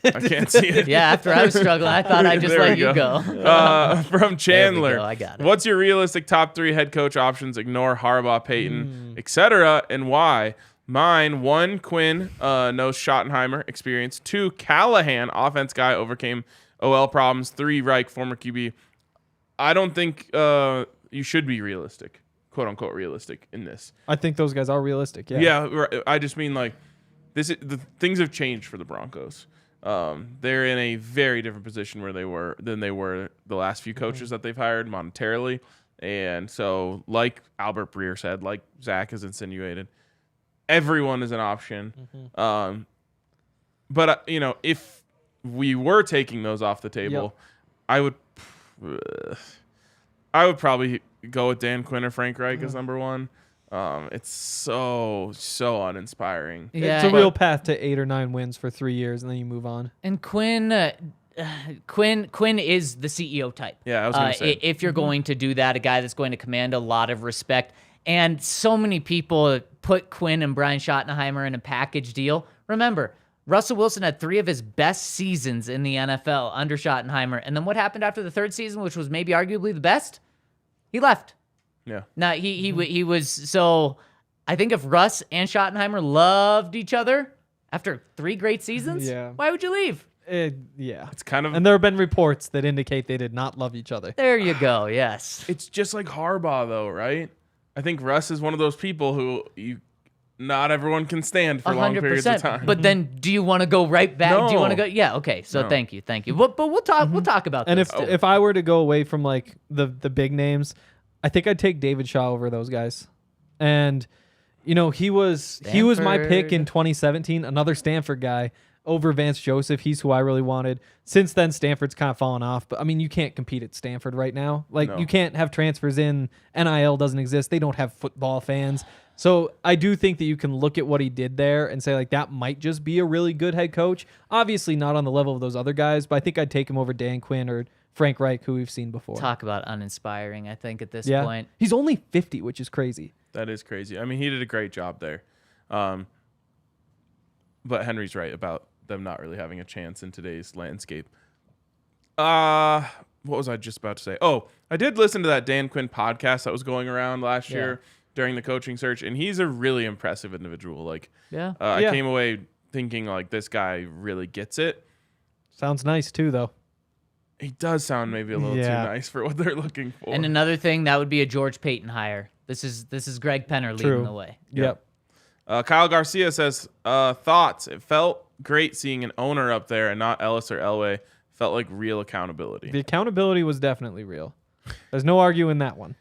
A: I can't see it.
B: Yeah, after I was struggling, I thought I'd just let you go.
A: From Chandler.
B: I got it.
A: What's your realistic top 3 head coach options? Ignore Harbaugh, Paton, etc., and why? Mine, 1, Quinn, knows Schottenheimer experience. 2, Callahan, offense guy, overcame OL problems. 3, Reich, former QB. I don't think you should be realistic, quote unquote realistic in this.
C: I think those guys are realistic.
A: Yeah, I just mean like the things have changed for the Broncos. They're in a very different position than they were the last few coaches that they've hired monetarily. And so, like Albert Breer said, like Zach has insinuated, everyone is an option. But if we were taking those off the table, I would probably go with Dan Quinn or Frank Reich as number 1. It's so uninspiring.
B: Yeah,
C: it's a real path to 8 or 9 wins for 3 years, and then you move on.
B: And Quinn is the CEO type.
A: Yeah, I was going to say.
B: If you're going to do that, a guy that's going to command a lot of respect. And so many people put Quinn and Brian Schottenheimer in a package deal. Remember, Russell Wilson had 3 of his best seasons in the NFL under Schottenheimer. And then what happened after the 3rd season, which was maybe arguably the best? He left.
A: Yeah.
B: Now, he was, so I think if Russ and Schottenheimer loved each other after 3 great seasons, why would you leave?
A: It's kind of,
C: and there have been reports that indicate they did not love each other.
B: There you go. Yes.
A: It's just like Harbaugh, though, right? I think Russ is one of those people who not everyone can stand for long periods of time.
B: But then, do you want to go right back? Do you want to
A: No.
B: go? Yeah. Okay. So
A: No.
B: thank you. But we'll talk. We'll talk about
C: And
B: this.
C: if I were to go away from like the big names, I think I'd take David Shaw over those guys. And you know, he was my pick in 2017, another Stanford guy over Vance Joseph. He's who I really wanted. Since then, Stanford's kind of fallen off. But I mean, you can't compete at Stanford right now. Like
A: No.
C: you can't have transfers in. NIL doesn't exist. They don't have football fans. So I do think that you can look at what he did there and say like that might just be a really good head coach. Obviously not on the level of those other guys, but I think I'd take him over Dan Quinn or Frank Reich, who we've seen before.
B: talk about uninspiring, I think at this
C: Yeah,
B: point.
C: he's only 50, which is crazy.
A: That is crazy. I mean, he did a great job there. But Henry's right about them not really having a chance in today's landscape. What was I just about to say? Oh, I did listen to that Dan Quinn podcast that was going around last year during the coaching search, and he's a really impressive individual. Like,
B: Yeah.
A: I came away thinking like this guy really gets it.
C: Sounds nice too, though.
A: He does sound maybe a little too nice for what they're looking for.
B: And another thing that would be a George Paton hire. This is Greg Penner leading
C: True.
B: the way.
C: Yep.
A: Kyle Garcia says, thoughts. It felt great seeing an owner up there and not Ellis or Elway. Felt like real accountability.
C: The accountability was definitely real. There's no arguing that one.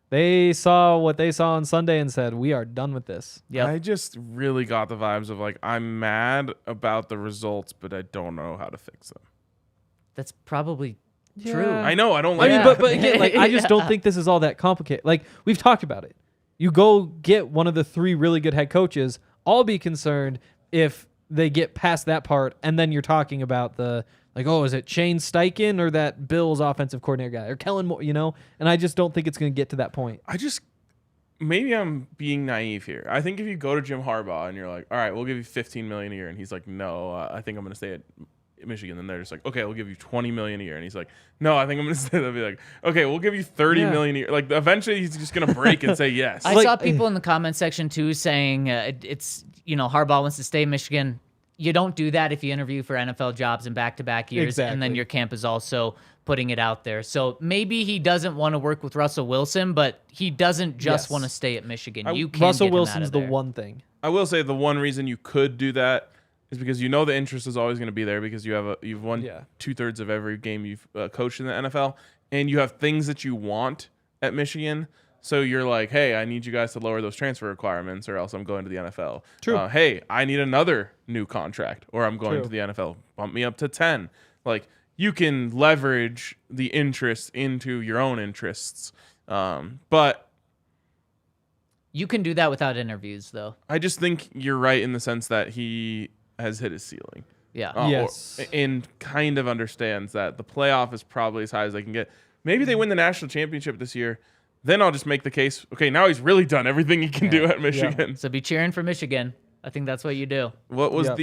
C: They saw what they saw on Sunday and said, we are done with this.
B: Yep.
A: I just really got the vibes of like, I'm mad about the results, but I don't know how to fix them.
B: That's probably
C: Yeah.
B: true.
A: I know. I don't
C: I
A: like
C: mean,
A: that.
C: but again, like I just don't think this is all that complicated. Like we've talked about it. You go get one of the 3 really good head coaches. I'll be concerned if they get past that part, and then you're talking about the like, oh, is it Shane Steichen or that Bills offensive coordinator guy or Kellen Moore? You know, and I just don't think it's going to get to that point.
A: Maybe I'm being naive here. I think if you go to Jim Harbaugh and you're like, all right, we'll give you $15 million a year, and he's like, no, I think I'm going to stay at Michigan. Then they're just like, okay, we'll give you $20 million a year, and he's like, no, I think I'm going to stay. They'll be like, okay, we'll give you $30 million a year. Like eventually, he's just going to break and say yes.
B: I saw people in the comment section too saying it's Harbaugh wants to stay in Michigan. You don't do that if you interview for NFL jobs in back-to-back years, and then
C: Exactly.
B: your camp is also putting it out there. So maybe he doesn't want to work with Russell Wilson, but he doesn't just
C: Yes.
B: want to stay at Michigan. You can
C: Russell
B: get him out
C: Wilson's
B: of
C: the
B: there.
C: one thing.
A: I will say the one reason you could do that is because you know the interest is always going to be there because you've won 2/3 of every game you've coached in the NFL, and you have things that you want at Michigan. So you're like, hey, I need you guys to lower those transfer requirements, or else I'm going to the NFL.
C: True.
A: Hey, I need another new contract, or I'm going
C: True.
A: to the NFL. Bump me up to 10. Like you can leverage the interest into your own interests, but
B: You can do that without interviews, though.
A: I just think you're right in the sense that he has hit his ceiling.
B: Yeah.
C: Yes.
A: And kind of understands that the playoff is probably as high as they can get. Maybe they win the national championship this year. Then I'll just make the case, okay, now he's really done everything he can do at Michigan.
B: So be cheering for Michigan. I think that's what you do.
A: What was
C: Yep.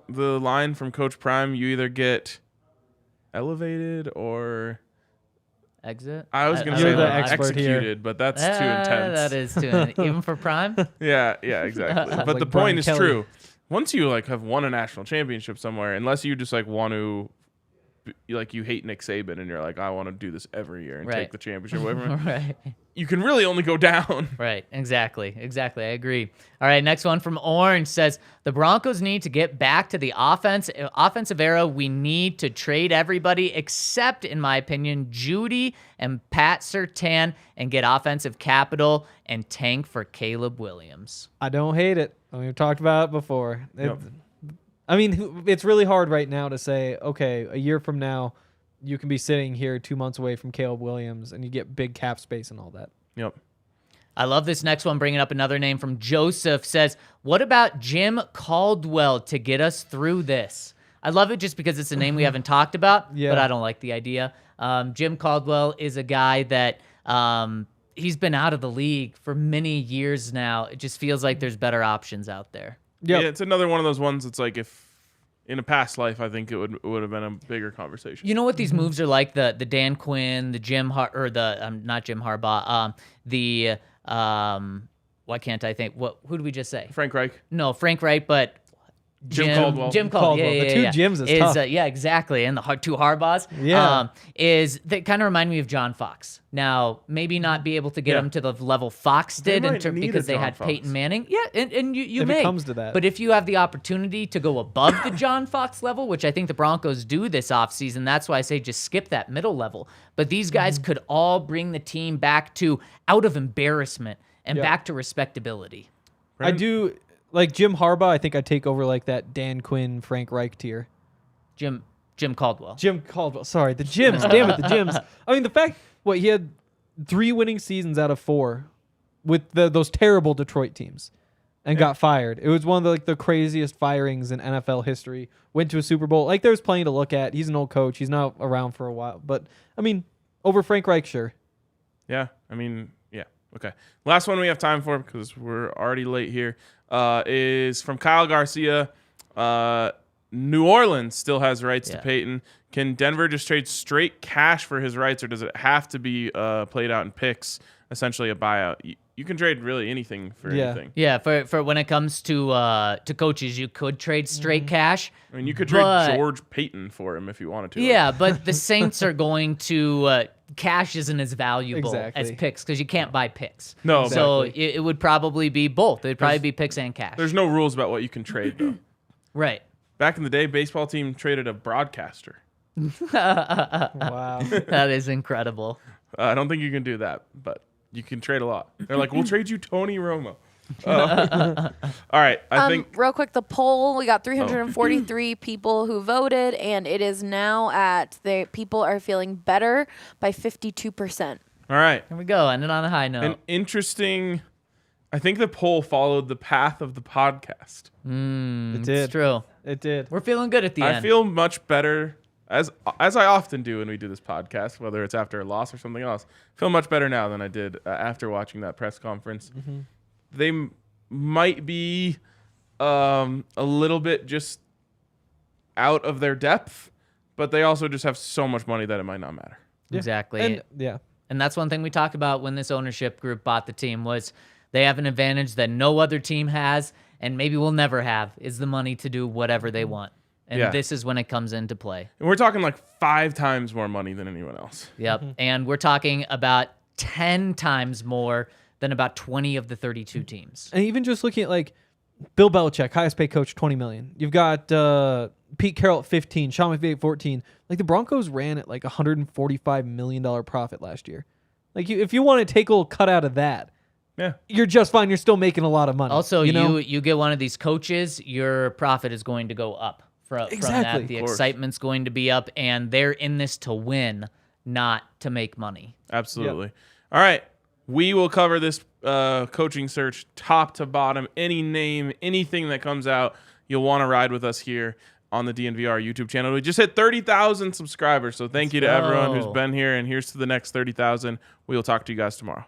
A: the line from Coach Prime? You either get elevated or
B: Exit.
A: I was going to
C: You're
A: say
C: the
A: like
C: expert here.
A: executed, but that's too intense.
B: That is too intense. Even for Prime?
A: Yeah, exactly. But
C: Like
A: the
C: Brian
A: point is
C: Kelly.
A: true. Once you like have won a national championship somewhere, unless you just like want to, like you hate Nick Saban and you're like, I want to do this every year and
B: Right.
A: take the championship away from him,
B: Right.
A: you can really only go down.
B: Right. Exactly. I agree. All right. Next one from Orange says the Broncos need to get back to the offensive era. We need to trade everybody except, in my opinion, Judy and Pat Surtain and get offensive capital and tank for Caleb Williams.
C: I don't hate it. We've talked about it before.
A: Yep.
C: I mean, it's really hard right now to say, okay, a year from now, you can be sitting here 2 months away from Caleb Williams and you get big cap space and all that.
A: Yep.
B: I love this next one, bringing up another name from Joseph. Says, what about Jim Caldwell to get us through this? I love it just because it's a name we haven't talked about,
C: Yeah.
B: but I don't like the idea. Jim Caldwell is a guy that he's been out of the league for many years now. It just feels like there's better options out there.
C: Yep.
A: Yeah, it's another one of those ones that's like if in a past life, I think it would have been a bigger conversation.
B: You know what these moves are like? The Dan Quinn, the Jim not Jim Harbaugh, why can't I think? Who did we just say?
A: Frank Reich.
B: No, Frank Reich, but
A: Jim Caldwell.
B: Jim Caldwell.
C: Caldwell.
B: Yeah,
C: The two Jims is tough.
B: yeah, exactly. And the two Harbaughs.
C: Yeah.
B: Is that kind of remind me of John Fox. Now, maybe not be able to get him to the level Fox did
A: might need
B: because
A: a
B: they
A: John
B: had
A: Fox.
B: Peyton Manning. Yeah, and you
C: If
B: may.
C: it comes to that.
B: But if you have the opportunity to go above the John Fox level, which I think the Broncos do this offseason, that's why I say just skip that middle level. But these guys could all bring the team back to out of embarrassment and back to respectability.
C: I do like Jim Harbaugh. I think I'd take over like that Dan Quinn, Frank Reich tier.
B: Jim Caldwell.
C: Jim Caldwell. Sorry, the Jims. Damn it, the Jims. I mean, the fact he had 3 winning seasons out of 4 with those terrible Detroit teams, and got fired. It was one of the craziest firings in NFL history. Went to a Super Bowl. Like, there's plenty to look at. He's an old coach. He's not around for a while, but I mean, over Frank Reich, sure.
A: Yeah, I mean, yeah. Okay. Last one we have time for because we're already late here is from Kyle Garcia. New Orleans still has rights to Peyton. Can Denver just trade straight cash for his rights, or does it have to be played out in picks, essentially a buyout? You can trade really anything for anything.
B: Yeah, for when it comes to coaches, you could trade straight cash.
A: I mean, you could trade George Payton for him if you wanted to.
B: Yeah, but the Saints are going to cash isn't as valuable as
C: Exactly.
B: picks because you can't buy picks.
A: No,
B: So
A: exactly.
B: it would probably be both. It would probably be picks and cash.
A: There's no rules about what you can trade, though.
B: Right.
A: Back in the day, baseball team traded a broadcaster.
C: Wow.
B: That is incredible.
A: I don't think you can do that, but you can trade a lot. They're like, we'll trade you Tony Romo. All right, I think
E: Real quick, the poll, we got 343 people who voted, and it is now at people are feeling better by 52%.
A: all right.
B: Here we go. Ending on a high note.
A: An interesting. I think the poll followed the path of the podcast.
C: It did.
B: It's true.
C: It did.
B: We're feeling good at the
A: I
B: end.
A: feel much better as I often do when we do this podcast, whether it's after a loss or something else. I feel much better now than I did after watching that press conference.
C: Mm-hmm.
A: They might be a little bit just out of their depth, but they also just have so much money that it might not matter.
B: Exactly.
C: And yeah.
B: And that's one thing we talked about when this ownership group bought the team was they have an advantage that no other team has and maybe will never have is the money to do whatever they want. And this is when it comes into play.
A: And we're talking like 5 times more money than anyone else.
B: Yep. And we're talking about 10 times more than about 20 of the 32 teams.
C: And even just looking at like Bill Belichick, highest paid coach, $20 million. You've got Pete Carroll at 15, Sean McVay at 14. Like the Broncos ran at like $145 million profit last year. Like if you want to take a little cut out of that,
A: Yeah.
C: you're just fine. You're still making a lot of money.
B: Also,
C: you
B: you get one of these coaches, your profit is going to go up from
C: Exactly.
B: that. The
A: Of course.
B: excitement's going to be up, and they're in this to win, not to make money.
A: Absolutely. All right. We will cover this coaching search top to bottom. Any name, anything that comes out, you'll want to ride with us here on the DNVR YouTube channel. We just hit 30,000 subscribers, so thank you to everyone who's been here, and here's to the next 30,000. We will talk to you guys tomorrow.